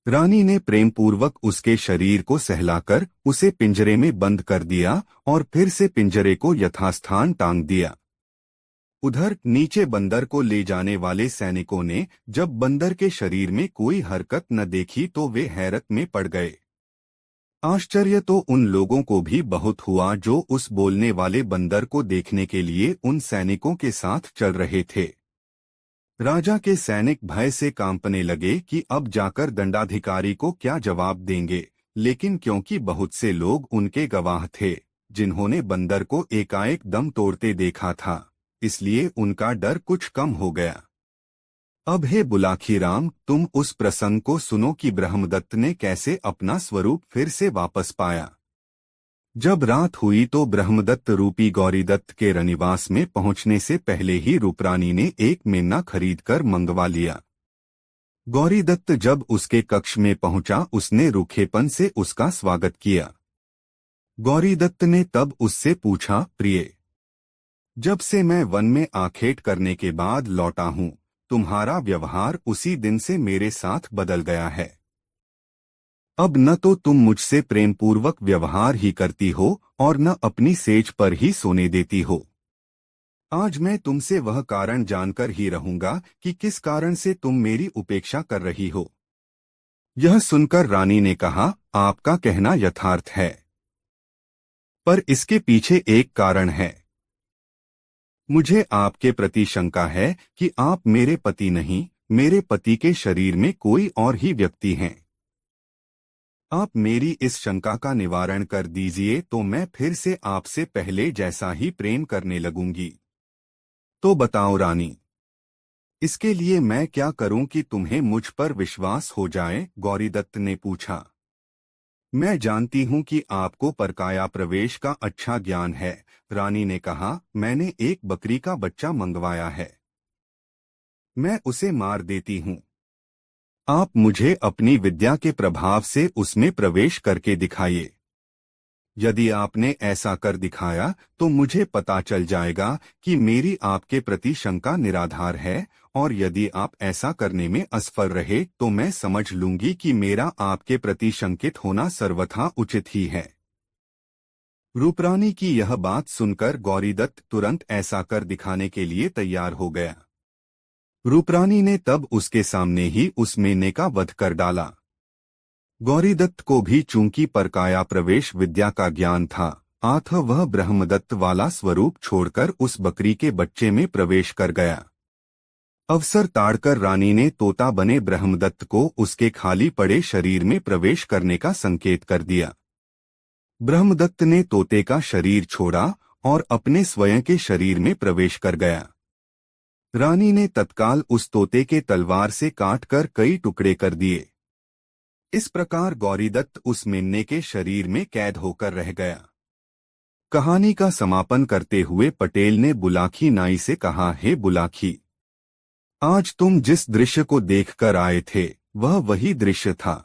रानी ने प्रेमपूर्वक उसके शरीर को सहलाकर उसे पिंजरे में बंद कर दिया और फिर से पिंजरे को यथास्थान टांग दिया। उधर नीचे बंदर को ले जाने वाले सैनिकों ने जब बंदर के शरीर में कोई हरकत न देखी तो वे हैरत में पड़ गए। आश्चर्य तो उन लोगों को भी बहुत हुआ जो उस बोलने वाले बंदर को देखने के लिए उन सैनिकों के साथ चल रहे थे। राजा के सैनिक भय से कांपने लगे कि अब जाकर दंडाधिकारी को क्या जवाब देंगे, लेकिन क्योंकि बहुत से लोग उनके गवाह थे जिन्होंने बंदर को एकाएक दम तोड़ते देखा था, इसलिए उनका डर कुछ कम हो गया। अब हे बुलाखी राम, तुम उस प्रसंग को सुनो कि ब्रह्मदत्त ने कैसे अपना स्वरूप फिर से वापस पाया। जब रात हुई तो ब्रह्मदत्त रूपी गौरीदत्त के रनिवास में पहुंचने से पहले ही रूपरानी ने एक मेमना खरीदकर मंगवा लिया। गौरीदत्त जब उसके कक्ष में पहुंचा उसने रूखेपन से उसका स्वागत किया। गौरीदत्त ने तब उससे पूछा, प्रिय, जब से मैं वन में आखेट करने के बाद लौटा हूं, तुम्हारा व्यवहार उसी दिन से मेरे साथ बदल गया है। अब न तो तुम मुझसे प्रेमपूर्वक व्यवहार ही करती हो और न अपनी सेज पर ही सोने देती हो। आज मैं तुमसे वह कारण जानकर ही रहूंगा कि किस कारण से तुम मेरी उपेक्षा कर रही हो। यह सुनकर रानी ने कहा, आपका कहना यथार्थ है, पर इसके पीछे एक कारण है। मुझे आपके प्रति शंका है कि आप मेरे पति नहीं, मेरे पति के शरीर में कोई और ही व्यक्ति हैं। आप मेरी इस शंका का निवारण कर दीजिए तो मैं फिर से आपसे पहले जैसा ही प्रेम करने लगूंगी। तो बताओ रानी, इसके लिए मैं क्या करूं कि तुम्हें मुझ पर विश्वास हो जाए? गौरीदत्त ने पूछा। मैं जानती हूं कि आपको परकाया प्रवेश का अच्छा ज्ञान है, रानी ने कहा। मैंने एक बकरी का बच्चा मंगवाया है, मैं उसे मार देती हूं। आप मुझे अपनी विद्या के प्रभाव से उसमें प्रवेश करके दिखाइए। यदि आपने ऐसा कर दिखाया तो मुझे पता चल जाएगा कि मेरी आपके प्रति शंका निराधार है, और यदि आप ऐसा करने में असफल रहे तो मैं समझ लूंगी कि मेरा आपके प्रति शंकित होना सर्वथा उचित ही है। रूपरानी की यह बात सुनकर गौरीदत्त तुरंत ऐसा कर दिखाने के लिए तैयार हो गया। रूपरानी ने तब उसके सामने ही उस मेने का वध कर डाला। गौरीदत्त को भी चूंकि परकाया प्रवेश विद्या का ज्ञान था, अतः वह ब्रह्मदत्त वाला स्वरूप छोड़कर उस बकरी के बच्चे में प्रवेश कर गया। अवसर ताड़कर रानी ने तोता बने ब्रह्मदत्त को उसके खाली पड़े शरीर में प्रवेश करने का संकेत कर दिया। ब्रह्मदत्त ने तोते का शरीर छोड़ा और अपने स्वयं के शरीर में प्रवेश कर गया। रानी ने तत्काल उस तोते के तलवार से काटकर कई टुकड़े कर दिए। इस प्रकार गौरीदत्त उस मेमने के शरीर में कैद होकर रह गया। कहानी का समापन करते हुए पटेल ने बुलाकी नाई से कहा, हे बुलाकी, आज तुम जिस दृश्य को देखकर आए थे वह वही दृश्य था।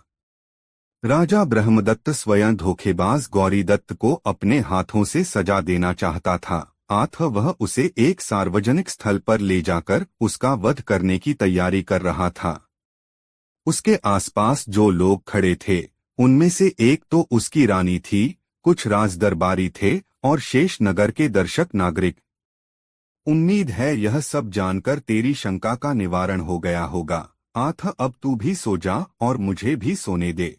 राजा ब्रह्मदत्त स्वयं धोखेबाज गौरीदत्त को अपने हाथों से सजा देना चाहता था, अतः वह उसे एक सार्वजनिक स्थल पर ले जाकर उसका वध करने की तैयारी कर रहा था। उसके आसपास जो लोग खड़े थे उनमें से एक तो उसकी रानी थी, कुछ राजदरबारी थे और शेष नगर के दर्शक नागरिक। उम्मीद है यह सब जानकर तेरी शंका का निवारण हो गया होगा, अतः अब तू भी सो जा और मुझे भी सोने दे।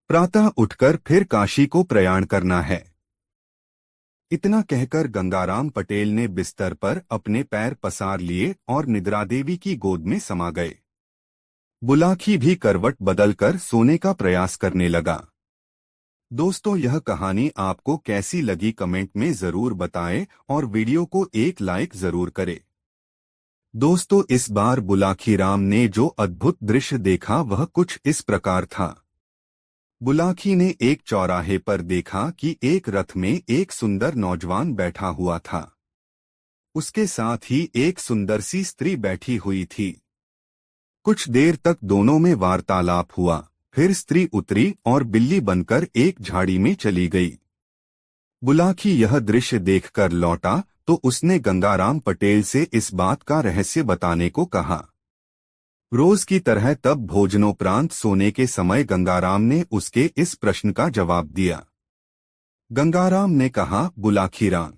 प्रातः उठकर फिर काशी को प्रयाण करना है। इतना कहकर गंगाराम पटेल ने बिस्तर पर अपने पैर पसार लिए और निद्रादेवी की गोद में समा गए। बुलाकी भी करवट बदलकर सोने का प्रयास करने लगा। दोस्तों, यह कहानी आपको कैसी लगी कमेंट में जरूर बताएं और वीडियो को एक लाइक जरूर करें। दोस्तों, इस बार बुलाकी राम ने जो अद्भुत दृश्य देखा वह कुछ इस प्रकार था। बुलाकी ने एक चौराहे पर देखा कि एक रथ में एक सुंदर नौजवान बैठा हुआ था। उसके साथ ही एक सुंदर सी स्त्री बैठी हुई थी। कुछ देर तक दोनों में वार्तालाप हुआ, फिर स्त्री उतरी और बिल्ली बनकर एक झाड़ी में चली गई। बुलाकी यह दृश्य देखकर लौटा तो उसने गंगाराम पटेल से इस बात का रहस्य बताने को कहा। रोज की तरह तब भोजनोपरांत सोने के समय गंगाराम ने उसके इस प्रश्न का जवाब दिया। गंगाराम ने कहा, बुलाकी राम,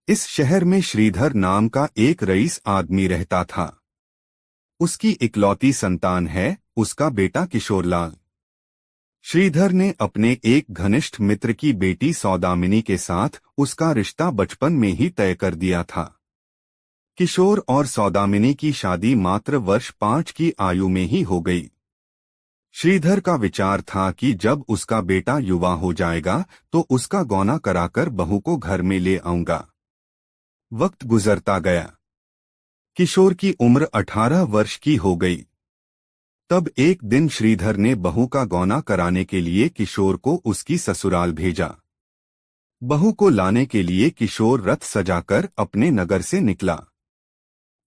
इस शहर में श्रीधर नाम का एक रईस आदमी रहता था। उसकी इकलौती संतान है उसका बेटा किशोरलाल। श्रीधर ने अपने एक घनिष्ठ मित्र की बेटी सौदामिनी के साथ उसका रिश्ता बचपन में ही तय कर दिया था। किशोर और सौदामिनी की शादी मात्र वर्ष 5 की आयु में ही हो गई। श्रीधर का विचार था कि जब उसका बेटा युवा हो जाएगा तो उसका गौना कराकर बहू को घर में ले आऊंगा। वक्त गुजरता गया। किशोर की उम्र 18 वर्ष की हो गई। तब एक दिन श्रीधर ने बहू का गौना कराने के लिए किशोर को उसकी ससुराल भेजा। बहू को लाने के लिए किशोर रथ सजाकर अपने नगर से निकला।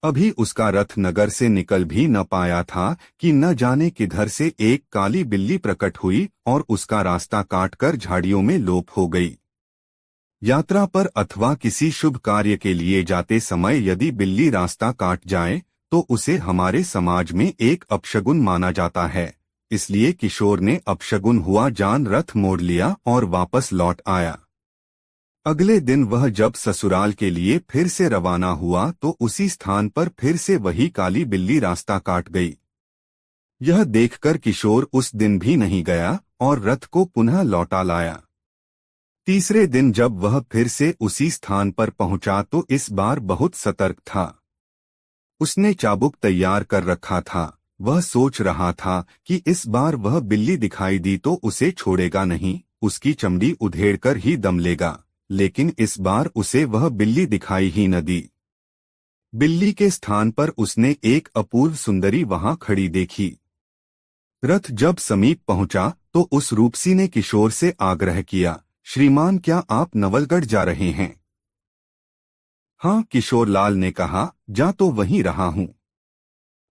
अभी उसका रथ नगर से निकल भी न पाया था कि न जाने किधर से एक काली बिल्ली प्रकट हुई और उसका रास्ता काटकर झाड़ियों में लोप हो गई। यात्रा पर अथवा किसी शुभ कार्य के लिए जाते समय यदि बिल्ली रास्ता काट जाए तो उसे हमारे समाज में एक अपशगुन माना जाता है। इसलिए किशोर ने अपशगुन हुआ जान रथ मोड़ लिया और वापस लौट आया। अगले दिन वह जब ससुराल के लिए फिर से रवाना हुआ तो उसी स्थान पर फिर से वही काली बिल्ली रास्ता काट गई। यह देखकर किशोर उस दिन भी नहीं गया और रथ को पुनः लौटा लाया। तीसरे दिन जब वह फिर से उसी स्थान पर पहुंचा तो इस बार बहुत सतर्क था। उसने चाबुक तैयार कर रखा था। वह सोच रहा था कि इस बार वह बिल्ली दिखाई दी तो उसे छोड़ेगा नहीं, उसकी चमड़ी उधेड़कर ही दम लेगा। लेकिन इस बार उसे वह बिल्ली दिखाई ही न दी। बिल्ली के स्थान पर उसने एक अपूर्व सुंदरी वहां खड़ी देखी। रथ जब समीप पहुंचा तो उस रूपसी ने किशोर से आग्रह किया, श्रीमान क्या आप नवलगढ़ जा रहे हैं? हाँ, किशोरलाल ने कहा, जा तो वहीं रहा हूं।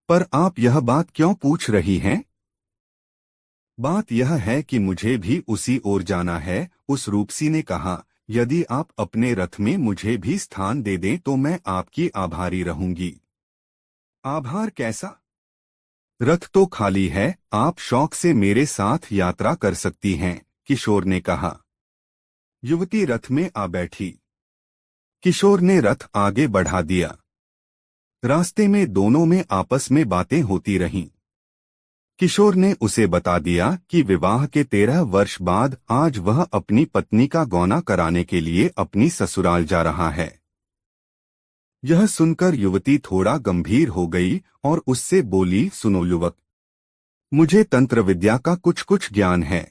पर आप यह बात क्यों पूछ रही हैं? बात यह है कि मुझे भी उसी ओर जाना है, उस रूपसी ने कहा। यदि आप अपने रथ में मुझे भी स्थान दे दें तो मैं आपकी आभारी रहूंगी। आभार कैसा? रथ तो खाली है, आप शौक से मेरे साथ यात्रा कर सकती हैं, किशोर ने कहा। युवती रथ में आ बैठी। किशोर ने रथ आगे बढ़ा दिया। रास्ते में दोनों में आपस में बातें होती रहीं। किशोर ने उसे बता दिया कि विवाह के 13 वर्ष बाद आज वह अपनी पत्नी का गौना कराने के लिए अपनी ससुराल जा रहा है। यह सुनकर युवती थोड़ा गंभीर हो गई और उससे बोली, सुनो युवक, मुझे तंत्र विद्या का कुछ कुछ ज्ञान है।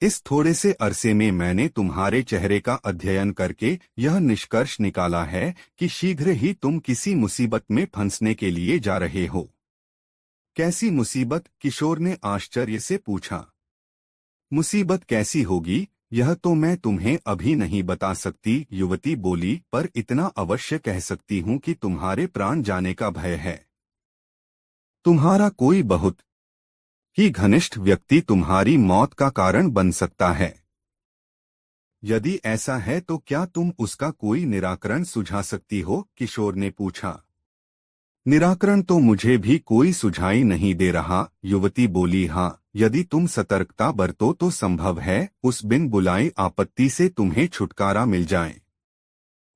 इस थोड़े से अरसे में मैंने तुम्हारे चेहरे का अध्ययन करके यह निष्कर्ष निकाला है कि शीघ्र ही तुम किसी मुसीबत में फंसने के लिए जा रहे हो। कैसी मुसीबत? किशोर ने आश्चर्य से पूछा। मुसीबत कैसी होगी यह तो मैं तुम्हें अभी नहीं बता सकती, युवती बोली, पर इतना अवश्य कह सकती हूँ कि तुम्हारे प्राण जाने का भय है। तुम्हारा कोई बहुत ही घनिष्ठ व्यक्ति तुम्हारी मौत का कारण बन सकता है। यदि ऐसा है तो क्या तुम उसका कोई निराकरण सुझा सकती हो? किशोर ने पूछा। निराकरण तो मुझे भी कोई सुझाई नहीं दे रहा, युवती बोली। हाँ, यदि तुम सतर्कता बरतो तो संभव है उस बिन बुलाई आपत्ति से तुम्हें छुटकारा मिल जाए।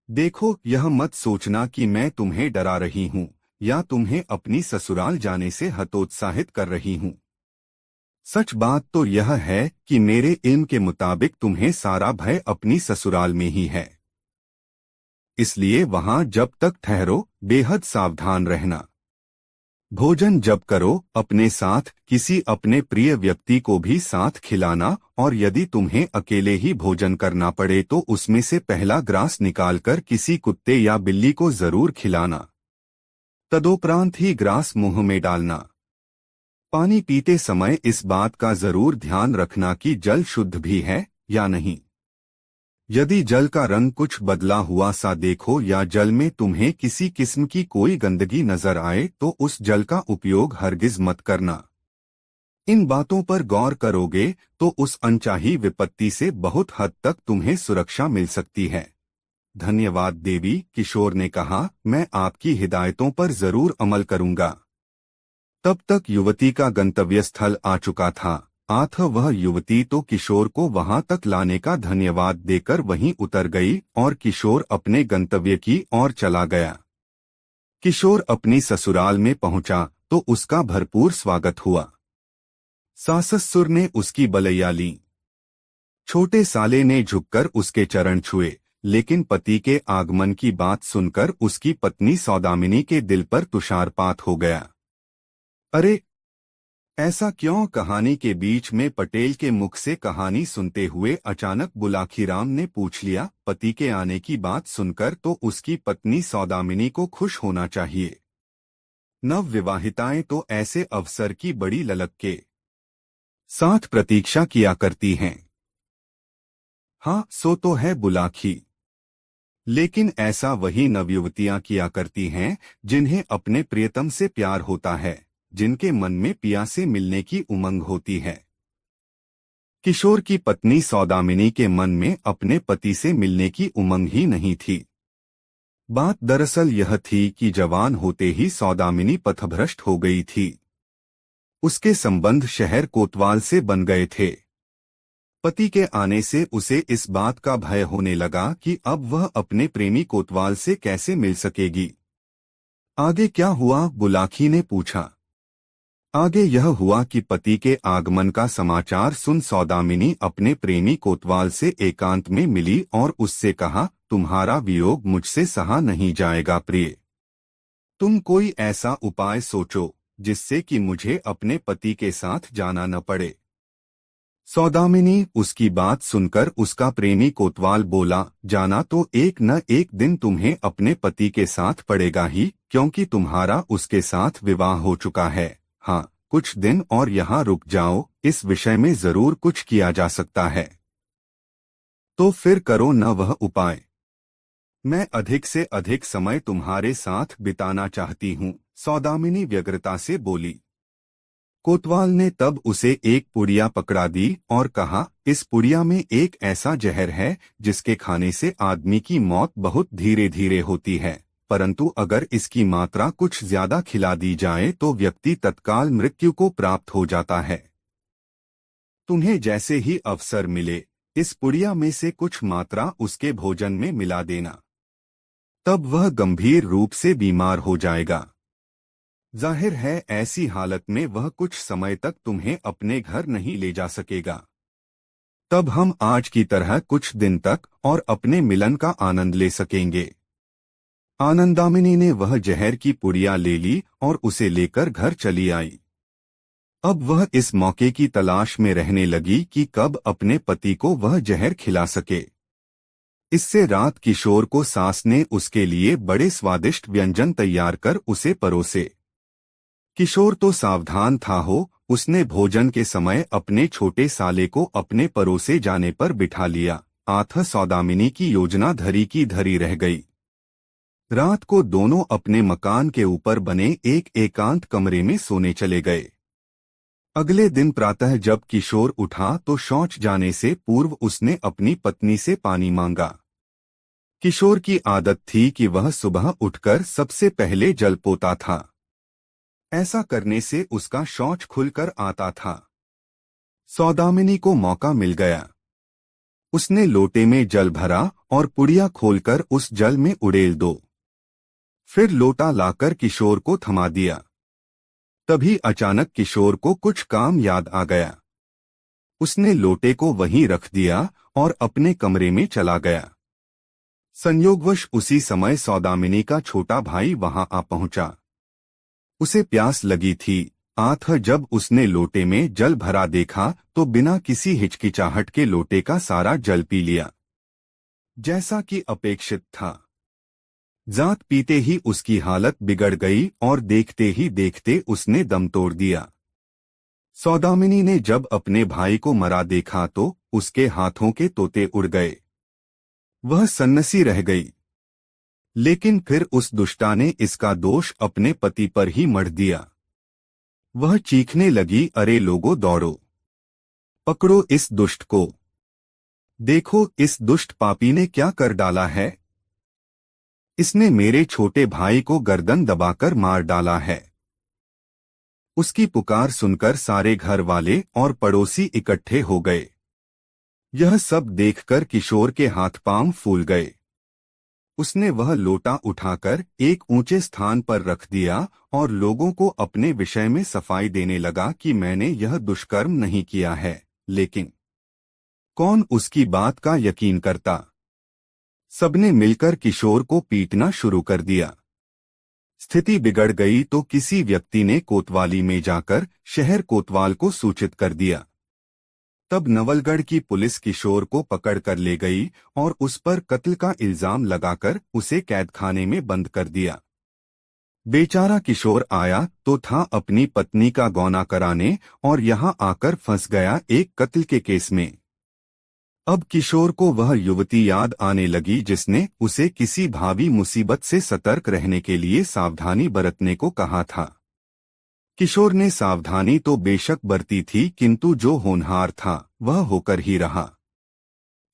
देखो, यह मत सोचना कि मैं तुम्हें डरा रही हूँ या तुम्हें अपनी ससुराल जाने से हतोत्साहित कर रही हूँ। सच बात तो यह है कि मेरे इल्म के मुताबिक तुम्हें सारा भय अपनी ससुराल में ही है। इसलिए वहां जब तक ठहरो बेहद सावधान रहना। भोजन जब करो अपने साथ किसी अपने प्रिय व्यक्ति को भी साथ खिलाना, और यदि तुम्हें अकेले ही भोजन करना पड़े तो उसमें से पहला ग्रास निकालकर किसी कुत्ते या बिल्ली को जरूर खिलाना। तदोपरांत ही ग्रास मुंह में डालना। पानी पीते समय इस बात का जरूर ध्यान रखना कि जल शुद्ध भी है या नहीं। यदि जल का रंग कुछ बदला हुआ सा देखो या जल में तुम्हें किसी किस्म की कोई गंदगी नजर आए तो उस जल का उपयोग हरगिज मत करना। इन बातों पर गौर करोगे तो उस अनचाही विपत्ति से बहुत हद तक तुम्हें सुरक्षा मिल सकती है। धन्यवाद देवी, किशोर ने कहा, मैं आपकी हिदायतों पर जरूर अमल करूंगा। तब तक युवती का गंतव्य स्थल आ चुका था। आथ वह युवती तो किशोर को वहां तक लाने का धन्यवाद देकर वहीं उतर गई और किशोर अपने गंतव्य की ओर चला गया। किशोर अपनी ससुराल में पहुंचा तो उसका भरपूर स्वागत हुआ। साससुर ने उसकी बलैया ली। छोटे साले ने झुककर उसके चरण छुए, लेकिन पति के आगमन की बात सुनकर उसकी पत्नी सौदामिनी के दिल पर तुषारपात हो गया। अरे ऐसा क्यों? कहानी के बीच में पटेल के मुख से कहानी सुनते हुए अचानक बुलाखीराम ने पूछ लिया। पति के आने की बात सुनकर तो उसकी पत्नी सौदामिनी को खुश होना चाहिए। नव विवाहिताएं तो ऐसे अवसर की बड़ी ललक के साथ प्रतीक्षा किया करती हैं। हाँ, सो तो है बुलाखी, लेकिन ऐसा वही नवयुवतियां किया करती हैं जिन्हें अपने प्रियतम से प्यार होता है, जिनके मन में पिया से मिलने की उमंग होती है। किशोर की पत्नी सौदामिनी के मन में अपने पति से मिलने की उमंग ही नहीं थी। बात दरअसल यह थी कि जवान होते ही सौदामिनी पथभ्रष्ट हो गई थी। उसके संबंध शहर कोतवाल से बन गए थे। पति के आने से उसे इस बात का भय होने लगा कि अब वह अपने प्रेमी कोतवाल से कैसे मिल सकेगी। आगे क्या हुआ, बुलाकी ने पूछा। आगे यह हुआ कि पति के आगमन का समाचार सुन सौदामिनी अपने प्रेमी कोतवाल से एकांत में मिली और उससे कहा, तुम्हारा वियोग मुझसे सहा नहीं जाएगा प्रिय। तुम कोई ऐसा उपाय सोचो जिससे कि मुझे अपने पति के साथ जाना न पड़े। सौदामिनी उसकी बात सुनकर उसका प्रेमी कोतवाल बोला, जाना तो एक न एक दिन तुम्हें अपने पति के साथ पड़ेगा ही, क्योंकि तुम्हारा उसके साथ विवाह हो चुका है। हाँ, कुछ दिन और यहाँ रुक जाओ, इस विषय में जरूर कुछ किया जा सकता है। तो फिर करो न वह उपाय। मैं अधिक से अधिक समय तुम्हारे साथ बिताना चाहती हूँ, सौदामिनी व्यग्रता से बोली। कोतवाल ने तब उसे एक पुड़िया पकड़ा दी और कहा, इस पुड़िया में एक ऐसा जहर है जिसके खाने से आदमी की मौत बहुत धीरे धीरे होती है, परंतु अगर इसकी मात्रा कुछ ज्यादा खिला दी जाए तो व्यक्ति तत्काल मृत्यु को प्राप्त हो जाता है। तुम्हें जैसे ही अवसर मिले इस पुड़िया में से कुछ मात्रा उसके भोजन में मिला देना, तब वह गंभीर रूप से बीमार हो जाएगा। जाहिर है ऐसी हालत में वह कुछ समय तक तुम्हें अपने घर नहीं ले जा सकेगा। तब हम आज की तरह कुछ दिन तक और अपने मिलन का आनंद ले सकेंगे। आनंदामिनी ने वह जहर की पुड़िया ले ली और उसे लेकर घर चली आई। अब वह इस मौके की तलाश में रहने लगी कि कब अपने पति को वह जहर खिला सके। इससे रात किशोर को सास ने उसके लिए बड़े स्वादिष्ट व्यंजन तैयार कर उसे परोसे। किशोर तो सावधान था हो, उसने भोजन के समय अपने छोटे साले को अपने परोसे जाने पर बिठा लिया। आथ सौदामिनी की योजना धरी की धरी रह गई। रात को दोनों अपने मकान के ऊपर बने एक एकांत कमरे में सोने चले गए। अगले दिन प्रातः जब किशोर उठा तो शौच जाने से पूर्व उसने अपनी पत्नी से पानी मांगा। किशोर की आदत थी कि वह सुबह उठकर सबसे पहले जल पोता था। ऐसा करने से उसका शौच खुलकर आता था। सौदामिनी को मौका मिल गया। उसने लोटे में जल भरा और पुड़िया खोलकर उस जल में उड़ेल दो। फिर लोटा लाकर किशोर को थमा दिया। तभी अचानक किशोर को कुछ काम याद आ गया। उसने लोटे को वहीं रख दिया और अपने कमरे में चला गया। संयोगवश उसी समय सौदामिनी का छोटा भाई वहां आ पहुंचा। उसे प्यास लगी थी। आठ जब उसने लोटे में जल भरा देखा तो बिना किसी हिचकिचाहट के लोटे का सारा जल पी लिया, जैसा कि अपेक्षित था। जात पीते ही उसकी हालत बिगड़ गई और देखते ही देखते उसने दम तोड़ दिया। सौदामिनी ने जब अपने भाई को मरा देखा तो उसके हाथों के तोते उड़ गए। वह सन्नसी रह गई। लेकिन फिर उस दुष्टा ने इसका दोष अपने पति पर ही मढ़ दिया। वह चीखने लगी, अरे लोगों दौड़ो, पकड़ो इस दुष्ट को। देखो इस दुष्ट पापी ने क्या कर डाला है। इसने मेरे छोटे भाई को गर्दन दबाकर मार डाला है। उसकी पुकार सुनकर सारे घर वाले और पड़ोसी इकट्ठे हो गए। यह सब देखकर किशोर के हाथ पांव फूल गए। उसने वह लोटा उठाकर एक ऊंचे स्थान पर रख दिया और लोगों को अपने विषय में सफाई देने लगा कि मैंने यह दुष्कर्म नहीं किया है। लेकिन कौन उसकी बात का यकीन करता। सबने मिलकर किशोर को पीटना शुरू कर दिया। स्थिति बिगड़ गई तो किसी व्यक्ति ने कोतवाली में जाकर शहर कोतवाल को सूचित कर दिया। तब नवलगढ़ की पुलिस किशोर को पकड़ कर ले गई और उस पर कत्ल का इल्जाम लगाकर उसे कैदखाने में बंद कर दिया। बेचारा किशोर आया तो था अपनी पत्नी का गौना कराने और यहाँ आकर फंस गया एक कत्ल के केस में। अब किशोर को वह युवती याद आने लगी जिसने उसे किसी भावी मुसीबत से सतर्क रहने के लिए सावधानी बरतने को कहा था। किशोर ने सावधानी तो बेशक बरती थी, किंतु जो होनहार था वह होकर ही रहा।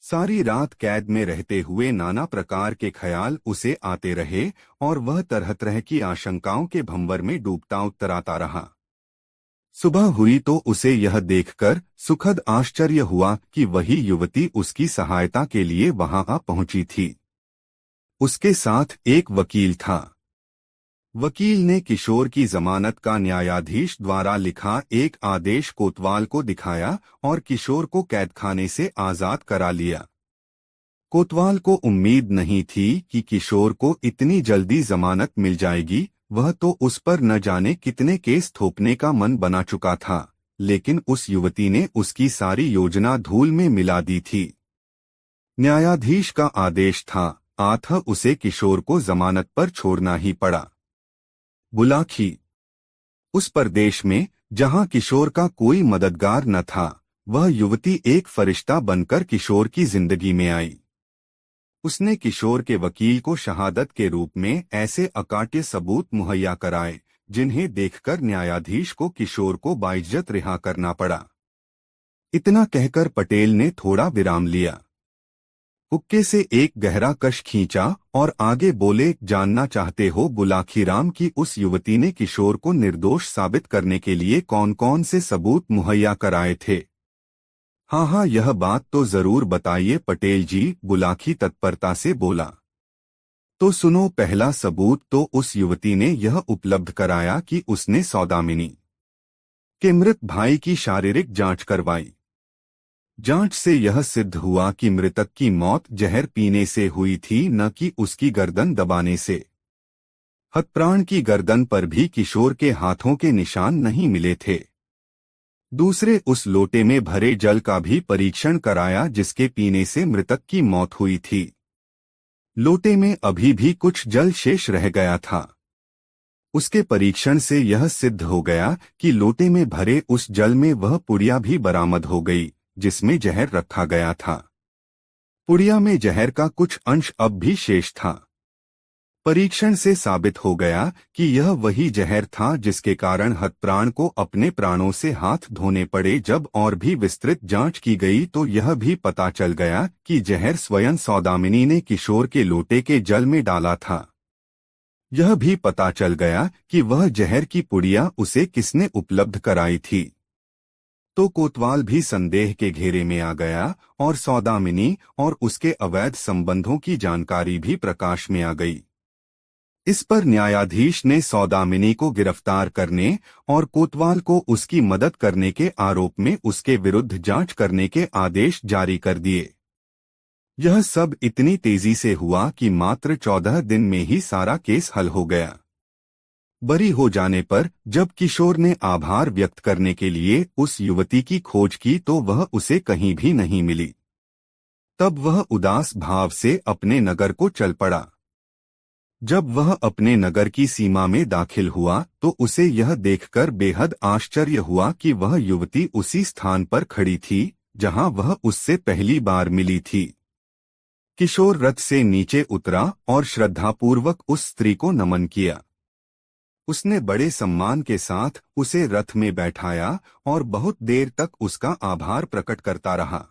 सारी रात कैद में रहते हुए नाना प्रकार के ख्याल उसे आते रहे और वह तरह तरह की आशंकाओं के भंवर में डूबता उतराता रहा। सुबह हुई तो उसे यह देखकर सुखद आश्चर्य हुआ कि वही युवती उसकी सहायता के लिए वहां आ पहुंची थी। उसके साथ एक वकील था। वकील ने किशोर की जमानत का न्यायाधीश द्वारा लिखा एक आदेश कोतवाल को दिखाया और किशोर को कैदखाने से आजाद करा लिया। कोतवाल को उम्मीद नहीं थी कि किशोर को इतनी जल्दी जमानत मिल जाएगी। वह तो उस पर न जाने कितने केस थोपने का मन बना चुका था, लेकिन उस युवती ने उसकी सारी योजना धूल में मिला दी थी। न्यायाधीश का आदेश था, अतः उसे किशोर को जमानत पर छोड़ना ही पड़ा। बुलाखी। उस प्रदेश में जहां किशोर का कोई मददगार न था, वह युवती एक फरिश्ता बनकर किशोर की जिंदगी में आई। उसने किशोर के वकील को शहादत के रूप में ऐसे अकाट्य सबूत मुहैया कराए जिन्हें देखकर न्यायाधीश को किशोर को बाइज्जत रिहा करना पड़ा। इतना कहकर पटेल ने थोड़ा विराम लिया, हुक्के से एक गहरा कश खींचा और आगे बोले, जानना चाहते हो बुलाखीराम की उस युवती ने किशोर को निर्दोष साबित करने के लिए कौन कौन से सबूत मुहैया कराए थे? हाँ, यह बात तो जरूर बताइए पटेल जी, बुलाखी तत्परता से बोला। तो सुनो, पहला सबूत तो उस युवती ने यह उपलब्ध कराया कि उसने सौदामिनी के मृत भाई की शारीरिक जांच करवाई। जांच से यह सिद्ध हुआ कि मृतक की मौत जहर पीने से हुई थी, न कि उसकी गर्दन दबाने से। हतप्राण की गर्दन पर भी किशोर के हाथों के निशान नहीं मिले थे। दूसरे, उस लोटे में भरे जल का भी परीक्षण कराया जिसके पीने से मृतक की मौत हुई थी। लोटे में अभी भी कुछ जल शेष रह गया था। उसके परीक्षण से यह सिद्ध हो गया कि लोटे में भरे उस जल में वह पुड़िया भी बरामद हो गई जिसमें जहर रखा गया था। पुड़िया में जहर का कुछ अंश अब भी शेष था। परीक्षण से साबित हो गया कि यह वही जहर था जिसके कारण हतप्राण को अपने प्राणों से हाथ धोने पड़े। जब और भी विस्तृत जांच की गई तो यह भी पता चल गया कि जहर स्वयं सौदामिनी ने किशोर के लोटे के जल में डाला था। यह भी पता चल गया कि वह जहर की पुड़िया उसे किसने उपलब्ध कराई थी। तो कोतवाल भी संदेह के घेरे में आ गया और सौदामिनी और उसके अवैध संबंधों की जानकारी भी प्रकाश में आ गई। इस पर न्यायाधीश ने सौदामिनी को गिरफ्तार करने और कोतवाल को उसकी मदद करने के आरोप में उसके विरुद्ध जांच करने के आदेश जारी कर दिए। यह सब इतनी तेजी से हुआ कि मात्र 14 दिन में ही सारा केस हल हो गया। बरी हो जाने पर जब किशोर ने आभार व्यक्त करने के लिए उस युवती की खोज की तो वह उसे कहीं भी नहीं मिली। तब वह उदास भाव से अपने नगर को चल पड़ा। जब वह अपने नगर की सीमा में दाखिल हुआ तो उसे यह देखकर बेहद आश्चर्य हुआ कि वह युवती उसी स्थान पर खड़ी थी जहां वह उससे पहली बार मिली थी। किशोर रथ से नीचे उतरा और श्रद्धापूर्वक उस स्त्री को नमन किया। उसने बड़े सम्मान के साथ उसे रथ में बैठाया और बहुत देर तक उसका आभार प्रकट करता रहा।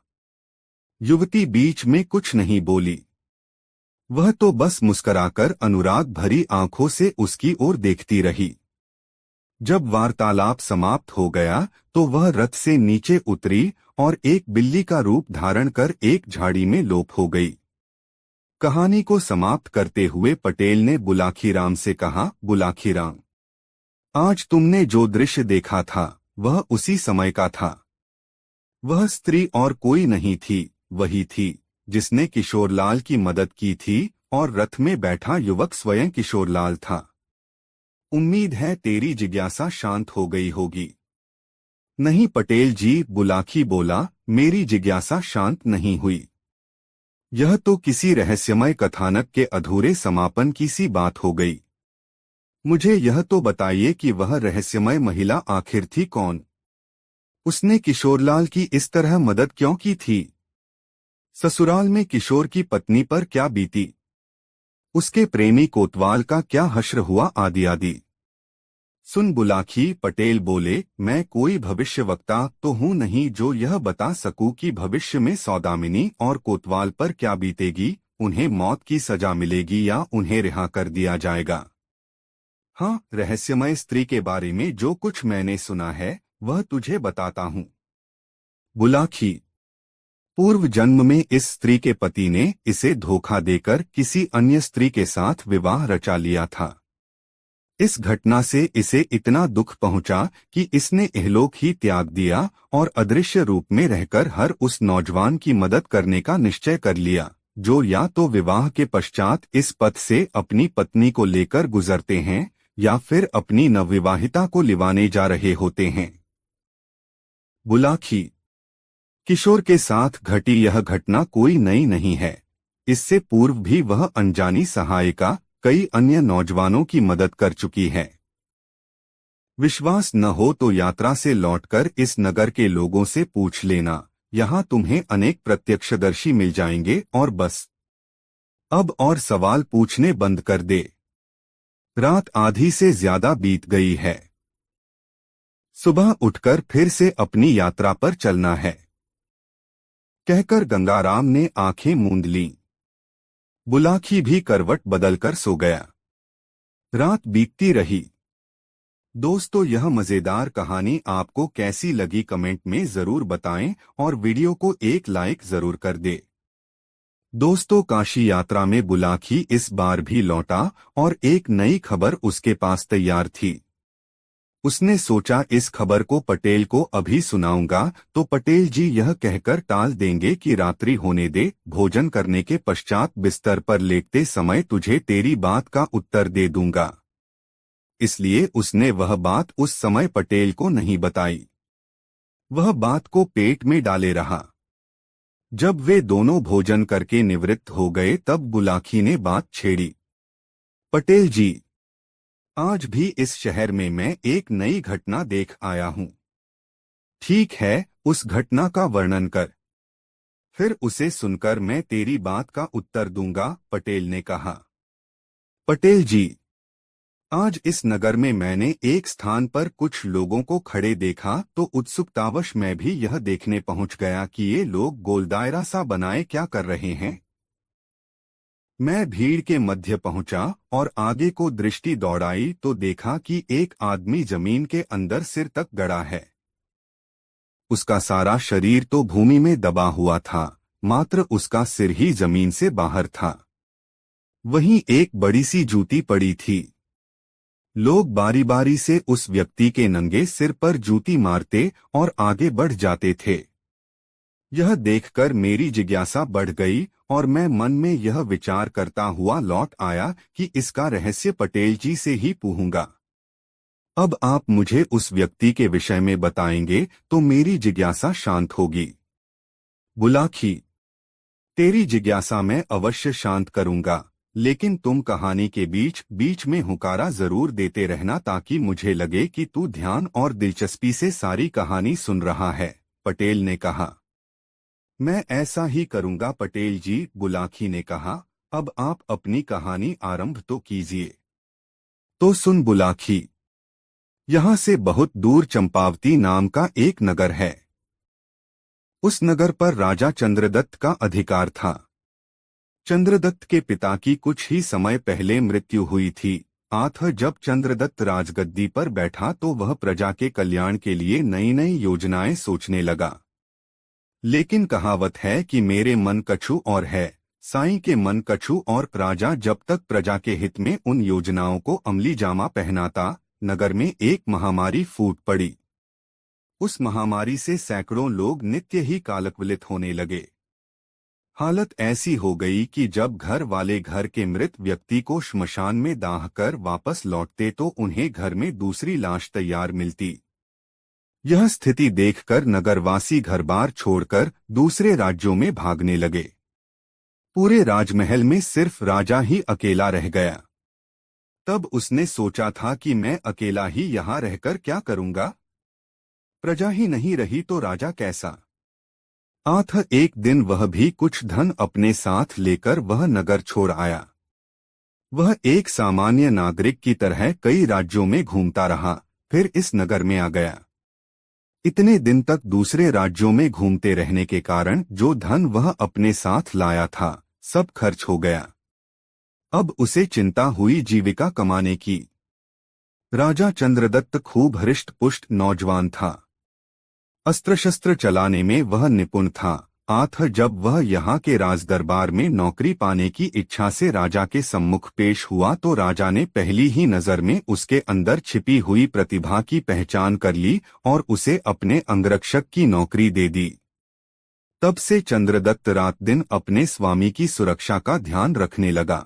युवती बीच में कुछ नहीं बोली। वह तो बस मुस्कराकर अनुराग भरी आंखों से उसकी ओर देखती रही। जब वार्तालाप समाप्त हो गया तो वह रथ से नीचे उतरी और एक बिल्ली का रूप धारण कर एक झाड़ी में लोप हो गई। कहानी को समाप्त करते हुए पटेल ने बुलाखीराम से कहा, बुलाखीराम, आज तुमने जो दृश्य देखा था वह उसी समय का था। वह स्त्री और कोई नहीं थी, वही थी जिसने किशोरलाल की मदद की थी और रथ में बैठा युवक स्वयं किशोरलाल था। उम्मीद है तेरी जिज्ञासा शांत हो गई होगी। नहीं पटेल जी, बुलाखी बोला, मेरी जिज्ञासा शांत नहीं हुई। यह तो किसी रहस्यमय कथानक के अधूरे समापन की सी बात हो गई। मुझे यह तो बताइए कि वह रहस्यमय महिला आखिर थी कौन? उसने किशोरलाल की इस तरह मदद क्यों की थी? ससुराल में किशोर की पत्नी पर क्या बीती? उसके प्रेमी कोतवाल का क्या हश्र हुआ, आदि आदि। सुन बुलाखी, पटेल बोले, मैं कोई भविष्यवक्ता तो हूं नहीं जो यह बता सकूं कि भविष्य में सौदामिनी और कोतवाल पर क्या बीतेगी, उन्हें मौत की सजा मिलेगी या उन्हें रिहा कर दिया जाएगा। हाँ, रहस्यमय स्त्री के बारे में जो कुछ मैंने सुना है वह तुझे बताता हूँ। बुलाखी। पूर्व जन्म में इस स्त्री के पति ने इसे धोखा देकर किसी अन्य स्त्री के साथ विवाह रचा लिया था। इस घटना से इसे इतना दुख पहुंचा कि इसने इहलोक ही त्याग दिया और अदृश्य रूप में रहकर हर उस नौजवान की मदद करने का निश्चय कर लिया जो या तो विवाह के पश्चात इस पथ से अपनी पत्नी को लेकर गुजरते हैं या फिर अपनी नवविवाहिता को लिवाने जा रहे होते हैं। बुलाखी। किशोर के साथ घटी यह घटना कोई नई नहीं है। इससे पूर्व भी वह अनजानी सहायिका कई अन्य नौजवानों की मदद कर चुकी है। विश्वास न हो तो यात्रा से लौटकर इस नगर के लोगों से पूछ लेना, यहाँ तुम्हें अनेक प्रत्यक्षदर्शी मिल जाएंगे। और बस अब और सवाल पूछने बंद कर दे। रात आधी से ज्यादा बीत गई है। सुबह उठकर फिर से अपनी यात्रा पर चलना है, कहकर गंगाराम ने आंखें मूंद लीं। बुलाखी भी करवट बदलकर सो गया। रात बीतती रही। दोस्तों, यह मजेदार कहानी आपको कैसी लगी कमेंट में जरूर बताएं और वीडियो को एक लाइक जरूर कर दे। दोस्तों, काशी यात्रा में बुलाखी इस बार भी लौटा और एक नई खबर उसके पास तैयार थी। उसने सोचा इस खबर को पटेल को अभी सुनाऊंगा तो पटेल जी यह कहकर टाल देंगे कि रात्रि होने दे, भोजन करने के पश्चात बिस्तर पर लेटते समय तुझे तेरी बात का उत्तर दे दूंगा। इसलिए उसने वह बात उस समय पटेल को नहीं बताई। वह बात को पेट में डाले रहा। जब वे दोनों भोजन करके निवृत्त हो गए तब बुलाखी ने बात छेड़ी। पटेल जी, आज भी इस शहर में मैं एक नई घटना देख आया हूँ। ठीक है, उस घटना का वर्णन कर, फिर उसे सुनकर मैं तेरी बात का उत्तर दूंगा, पटेल ने कहा। पटेल जी, आज इस नगर में मैंने एक स्थान पर कुछ लोगों को खड़े देखा तो उत्सुकतावश मैं भी यह देखने पहुंच गया कि ये लोग गोलदायरा सा बनाए क्या कर रहे हैं। मैं भीड़ के मध्य पहुंचा और आगे को दृष्टि दौड़ाई तो देखा कि एक आदमी जमीन के अंदर सिर तक गड़ा है। उसका सारा शरीर तो भूमि में दबा हुआ था, मात्र उसका सिर ही जमीन से बाहर था। वहीं एक बड़ी सी जूती पड़ी थी। लोग बारी बारी से उस व्यक्ति के नंगे सिर पर जूती मारते और आगे बढ़ जाते थे। यह देखकर मेरी जिज्ञासा बढ़ गई और मैं मन में यह विचार करता हुआ लौट आया कि इसका रहस्य पटेल जी से ही पूछूंगा। अब आप मुझे उस व्यक्ति के विषय में बताएंगे तो मेरी जिज्ञासा शांत होगी। बुलाखी, तेरी जिज्ञासा मैं अवश्य शांत करूंगा, लेकिन तुम कहानी के बीच बीच में हुकारा जरूर देते रहना ताकि मुझे लगे कि तू ध्यान और दिलचस्पी से सारी कहानी सुन रहा है, पटेल ने कहा। मैं ऐसा ही करूंगा पटेल जी, बुलाखी ने कहा। अब आप अपनी कहानी आरंभ तो कीजिए। तो सुन बुलाखी, यहाँ से बहुत दूर चंपावती नाम का एक नगर है। उस नगर पर राजा चंद्रदत्त का अधिकार था। चंद्रदत्त के पिता की कुछ ही समय पहले मृत्यु हुई थी। जब चंद्रदत्त राजगद्दी पर बैठा तो वह प्रजा के कल्याण के लिए नई नई योजनाएं सोचने लगा। लेकिन कहावत है कि मेरे मन कछु और है, साईं के मन कछु और। राजा जब तक प्रजा के हित में उन योजनाओं को अमली जामा पहनाता, नगर में एक महामारी फूट पड़ी। उस महामारी से सैकड़ों लोग नित्य ही कालकवलित होने लगे। हालत ऐसी हो गई कि जब घर वाले घर के मृत व्यक्ति को श्मशान में दाह कर वापस लौटते तो उन्हें घर में दूसरी लाश तैयार मिलती। यह स्थिति देखकर नगरवासी घर-बार छोड़कर दूसरे राज्यों में भागने लगे। पूरे राजमहल में सिर्फ राजा ही अकेला रह गया। तब उसने सोचा था कि मैं अकेला ही यहाँ रहकर क्या करूँगा? प्रजा ही नहीं रही तो राजा कैसा? एक दिन वह भी कुछ धन अपने साथ लेकर वह नगर छोड़ आया। वह एक सामान्य नागरिक की तरह कई राज्यों में घूमता रहा, फिर इस नगर में आ गया। इतने दिन तक दूसरे राज्यों में घूमते रहने के कारण जो धन वह अपने साथ लाया था, सब खर्च हो गया। अब उसे चिंता हुई जीविका कमाने की। राजा चंद्रदत्त खूब हृष्ट पुष्ट नौजवान था। अस्त्र शस्त्र चलाने में वह निपुण था। जब वह यहाँ के राजदरबार में नौकरी पाने की इच्छा से राजा के सम्मुख पेश हुआ तो राजा ने पहली ही नजर में उसके अंदर छिपी हुई प्रतिभा की पहचान कर ली और उसे अपने अंगरक्षक की नौकरी दे दी। तब से चंद्रदत्त रात दिन अपने स्वामी की सुरक्षा का ध्यान रखने लगा।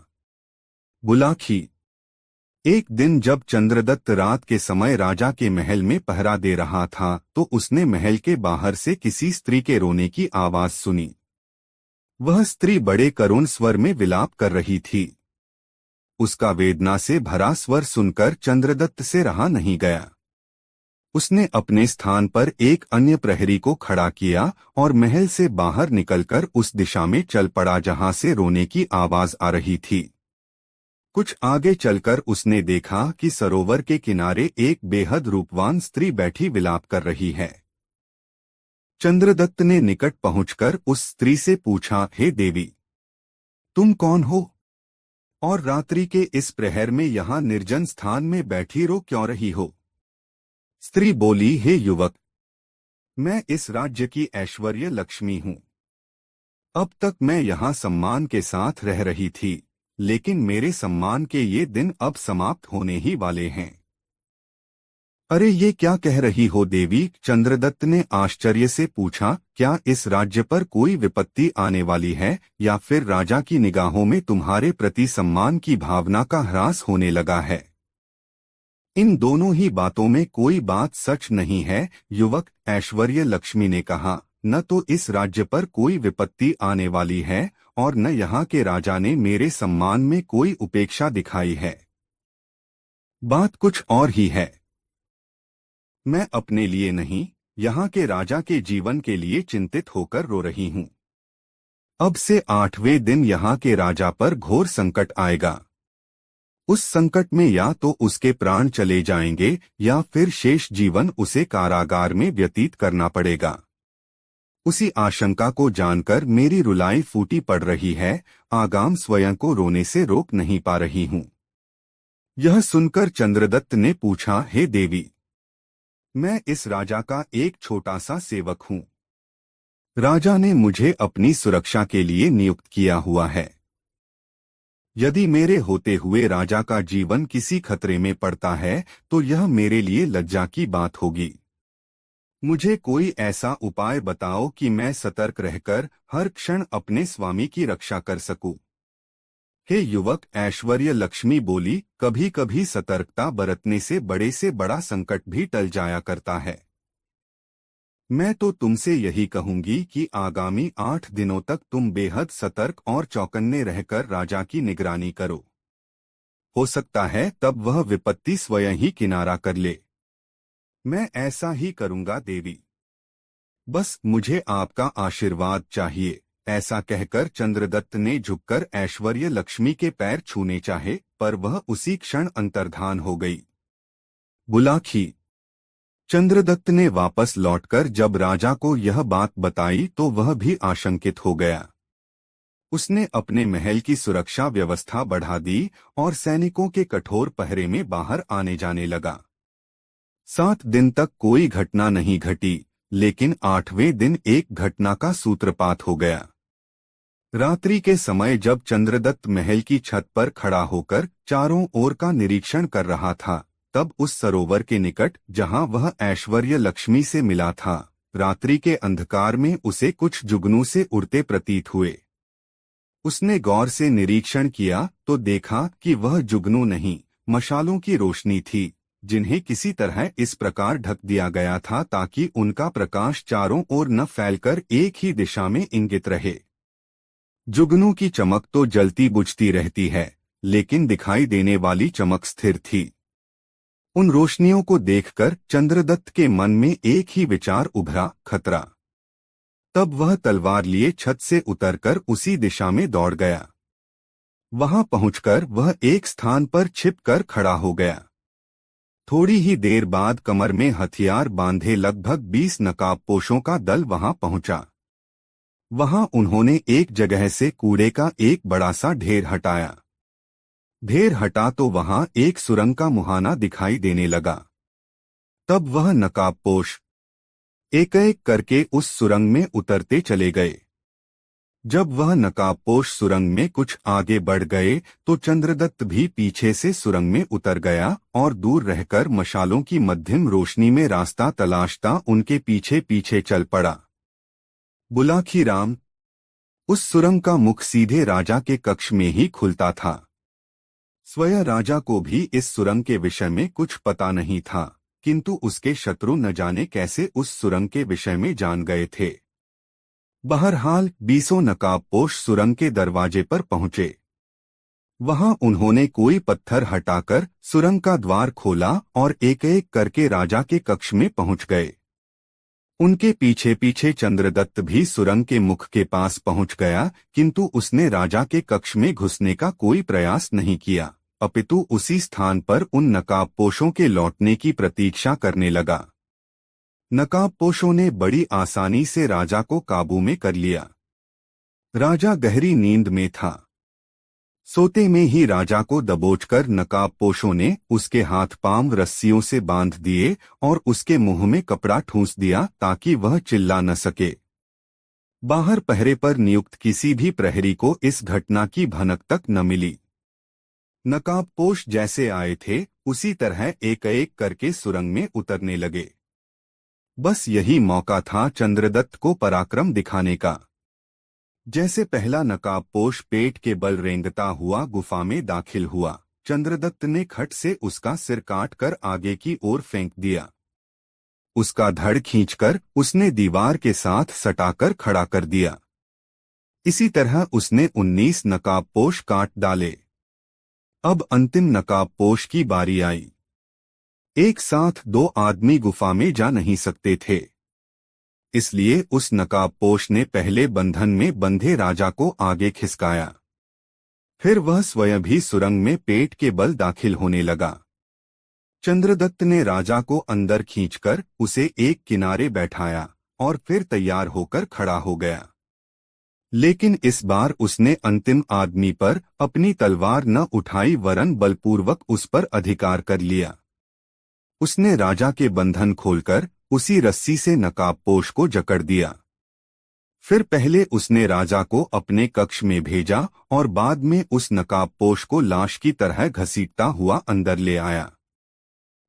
बुलाखी। एक दिन जब चंद्रदत्त रात के समय राजा के महल में पहरा दे रहा था तो उसने महल के बाहर से किसी स्त्री के रोने की आवाज सुनी। वह स्त्री बड़े करुण स्वर में विलाप कर रही थी। उसका वेदना से भरा स्वर सुनकर चंद्रदत्त से रहा नहीं गया। उसने अपने स्थान पर एक अन्य प्रहरी को खड़ा किया और महल से बाहर निकलकर उस दिशा में चल पड़ा जहां से रोने की आवाज आ रही थी। कुछ आगे चलकर उसने देखा कि सरोवर के किनारे एक बेहद रूपवान स्त्री बैठी विलाप कर रही है। चंद्रदत्त ने निकट पहुंचकर उस स्त्री से पूछा, हे देवी, तुम कौन हो और रात्रि के इस प्रहर में यहाँ निर्जन स्थान में बैठी रो क्यों रही हो? स्त्री बोली, हे युवक, मैं इस राज्य की ऐश्वर्य लक्ष्मी हूँ। अब तक मैं यहाँ सम्मान के साथ रह रही थी, लेकिन मेरे सम्मान के ये दिन अब समाप्त होने ही वाले हैं। अरे ये क्या कह रही हो देवी? चंद्रदत्त ने आश्चर्य से पूछा, क्या इस राज्य पर कोई विपत्ति आने वाली है या फिर राजा की निगाहों में तुम्हारे प्रति सम्मान की भावना का ह्रास होने लगा है? इन दोनों ही बातों में कोई बात सच नहीं है युवक, ऐश्वर्य लक्ष्मी ने कहा। न तो इस राज्य पर कोई विपत्ति आने वाली है और न यहाँ के राजा ने मेरे सम्मान में कोई उपेक्षा दिखाई है। बात कुछ और ही है। मैं अपने लिए नहीं, यहाँ के राजा के जीवन के लिए चिंतित होकर रो रही हूँ। अब से 8वें दिन यहाँ के राजा पर घोर संकट आएगा। उस संकट में या तो उसके प्राण चले जाएंगे या फिर शेष जीवन उसे कारागार में व्यतीत करना पड़ेगा। उसी आशंका को जानकर मेरी रुलाई फूटी पड़ रही है। आगाम स्वयं को रोने से रोक नहीं पा रही हूँ। यह सुनकर चंद्रदत्त ने पूछा, हे देवी, मैं इस राजा का एक छोटा सा सेवक हूँ। राजा ने मुझे अपनी सुरक्षा के लिए नियुक्त किया हुआ है। यदि मेरे होते हुए राजा का जीवन किसी खतरे में पड़ता है तो यह मेरे लिए लज्जा की बात होगी। मुझे कोई ऐसा उपाय बताओ कि मैं सतर्क रहकर हर क्षण अपने स्वामी की रक्षा कर सकूं। हे युवक, ऐश्वर्य लक्ष्मी बोली, कभी कभी सतर्कता बरतने से बड़ा संकट भी टल जाया करता है। मैं तो तुमसे यही कहूंगी कि आगामी 8 दिनों तक तुम बेहद सतर्क और चौकन्ने रहकर राजा की निगरानी करो। हो सकता है तब वह विपत्ति स्वयं ही किनारा कर ले। मैं ऐसा ही करूंगा देवी। बस मुझे आपका आशीर्वाद चाहिए। ऐसा कहकर चंद्रदत्त ने झुककर ऐश्वर्य लक्ष्मी के पैर छूने चाहे, पर वह उसी क्षण अंतर्धान हो गई। बुलाखी। चंद्रदत्त ने वापस लौटकर जब राजा को यह बात बताई तो वह भी आशंकित हो गया। उसने अपने महल की सुरक्षा व्यवस्था बढ़ा दी और सैनिकों के कठोर पहरे में बाहर आने जाने लगा। 7 दिन तक कोई घटना नहीं घटी, लेकिन 8वें दिन एक घटना का सूत्रपात हो गया। रात्रि के समय जब चंद्रदत्त महल की छत पर खड़ा होकर चारों ओर का निरीक्षण कर रहा था, तब उस सरोवर के निकट जहां वह ऐश्वर्य लक्ष्मी से मिला था, रात्रि के अंधकार में उसे कुछ जुगनू से उड़ते प्रतीत हुए। उसने गौर से निरीक्षण किया तो देखा कि वह जुगनू नहीं, मशालों की रोशनी थी, जिन्हें किसी तरह इस प्रकार ढक दिया गया था ताकि उनका प्रकाश चारों ओर न फैलकर एक ही दिशा में इंगित रहे। जुगनू की चमक तो जलती बुझती रहती है, लेकिन दिखाई देने वाली चमक स्थिर थी। उन रोशनियों को देखकर चंद्रदत्त के मन में एक ही विचार उभरा, खतरा। तब वह तलवार लिए छत से उतरकर उसी दिशा में दौड़ गया। वहां पहुंचकर वह एक स्थान पर छिपकर खड़ा हो गया। थोड़ी ही देर बाद कमर में हथियार बांधे लगभग 20 नकाबपोशों का दल वहां पहुंचा। वहां उन्होंने एक जगह से कूड़े का एक बड़ा सा ढेर हटाया। ढेर हटा तो वहां एक सुरंग का मुहाना दिखाई देने लगा। तब वह नकाबपोश एक एक करके उस सुरंग में उतरते चले गए। जब वह नकाबपोश सुरंग में कुछ आगे बढ़ गए तो चंद्रदत्त भी पीछे से सुरंग में उतर गया और दूर रहकर मशालों की मध्यम रोशनी में रास्ता तलाशता उनके पीछे पीछे चल पड़ा। बुलाखीराम। उस सुरंग का मुख सीधे राजा के कक्ष में ही खुलता था। स्वयं राजा को भी इस सुरंग के विषय में कुछ पता नहीं था, किंतु उसके शत्रु न जाने कैसे उस सुरंग के विषय में जान गए थे। बहरहाल 20 नकाबपोश सुरंग के दरवाजे पर पहुंचे। वहां उन्होंने कोई पत्थर हटाकर सुरंग का द्वार खोला और एक एक करके राजा के कक्ष में पहुंच गए। उनके पीछे पीछे चंद्रदत्त भी सुरंग के मुख के पास पहुंच गया, किंतु उसने राजा के कक्ष में घुसने का कोई प्रयास नहीं किया, अपितु उसी स्थान पर उन नकाबपोशों के लौटने की प्रतीक्षा करने लगा। नकाबपोशों ने बड़ी आसानी से राजा को काबू में कर लिया। राजा गहरी नींद में था। सोते में ही राजा को दबोचकर नकाबपोशों ने उसके हाथ पांव रस्सियों से बांध दिए और उसके मुंह में कपड़ा ठूंस दिया ताकि वह चिल्ला न सके। बाहर पहरे पर नियुक्त किसी भी प्रहरी को इस घटना की भनक तक न मिली। नकाबपोश जैसे आए थे उसी तरह एक एक करके सुरंग में उतरने लगे। बस यही मौका था चंद्रदत्त को पराक्रम दिखाने का। जैसे पहला नकाबपोश पेट के बल रेंगता हुआ गुफा में दाखिल हुआ, चंद्रदत्त ने खट से उसका सिर काटकर आगे की ओर फेंक दिया। उसका धड़ खींचकर उसने दीवार के साथ सटाकर खड़ा कर दिया। इसी तरह उसने 19 नकाबपोश काट डाले। अब अंतिम नकाबपोश की बारी आई। एक साथ 2 आदमी गुफा में जा नहीं सकते थे, इसलिए उस नकाबपोश ने पहले बंधन में बंधे राजा को आगे खिसकाया। फिर वह स्वयं भी सुरंग में पेट के बल दाखिल होने लगा। चंद्रदत्त ने राजा को अंदर खींचकर उसे एक किनारे बैठाया और फिर तैयार होकर खड़ा हो गया। लेकिन इस बार उसने अंतिम आदमी पर अपनी तलवार न उठाई वरन बलपूर्वक उस पर अधिकार कर लिया। उसने राजा के बंधन खोलकर उसी रस्सी से नकाबपोश को जकड़ दिया। फिर पहले उसने राजा को अपने कक्ष में भेजा और बाद में उस नकाबपोश को लाश की तरह घसीटता हुआ अंदर ले आया।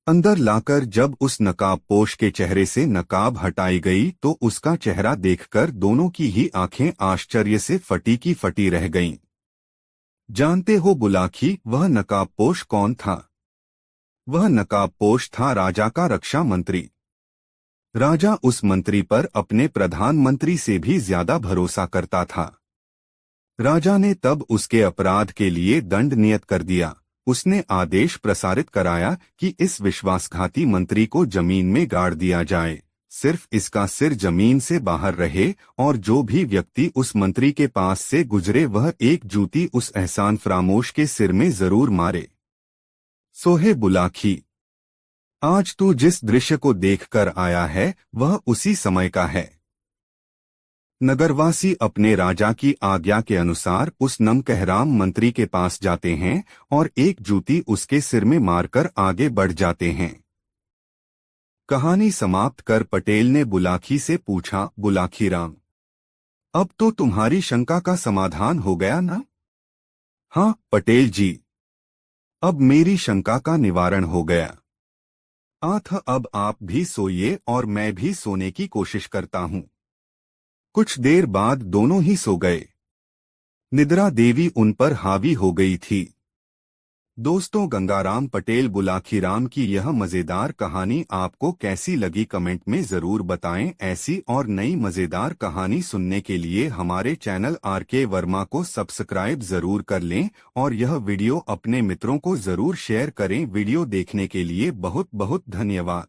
अंदर लाकर जब उस नकाबपोश के चेहरे से नकाब हटाई गई तो उसका चेहरा देखकर दोनों की ही आंखें आश्चर्य से फटी की फटी रह गईं। जानते हो बुलाखी, वह नकाबपोश कौन था? वह नकाबपोश था राजा का रक्षा मंत्री। राजा उस मंत्री पर अपने प्रधानमंत्री से भी ज्यादा भरोसा करता था। राजा ने तब उसके अपराध के लिए दंड नियत कर दिया। उसने आदेश प्रसारित कराया कि इस विश्वासघाती मंत्री को जमीन में गाड़ दिया जाए, सिर्फ इसका सिर जमीन से बाहर रहे और जो भी व्यक्ति उस मंत्री के पास से गुजरे वह एक जूती उस एहसान फरामोश के सिर में जरूर मारे। सोहे बुलाखी, आज तू जिस दृश्य को देखकर आया है वह उसी समय का है। नगरवासी अपने राजा की आज्ञा के अनुसार उस नमकहराम मंत्री के पास जाते हैं और एक जूती उसके सिर में मारकर आगे बढ़ जाते हैं। कहानी समाप्त कर पटेल ने बुलाखी से पूछा, बुलाखीराम, अब तो तुम्हारी शंका का समाधान हो गया ना? हाँ पटेल जी, अब मेरी शंका का निवारण हो गया। अब आप भी सोइए और मैं भी सोने की कोशिश करता हूँ। कुछ देर बाद दोनों ही सो गए। निद्रा देवी उन पर हावी हो गई थी। दोस्तों, गंगाराम पटेल बुलाखीराम की यह मजेदार कहानी आपको कैसी लगी कमेंट में जरूर बताएं। ऐसी और नई मजेदार कहानी सुनने के लिए हमारे चैनल आरके वर्मा को सब्सक्राइब जरूर कर लें और यह वीडियो अपने मित्रों को जरूर शेयर करें। वीडियो देखने के लिए बहुत बहुत धन्यवाद।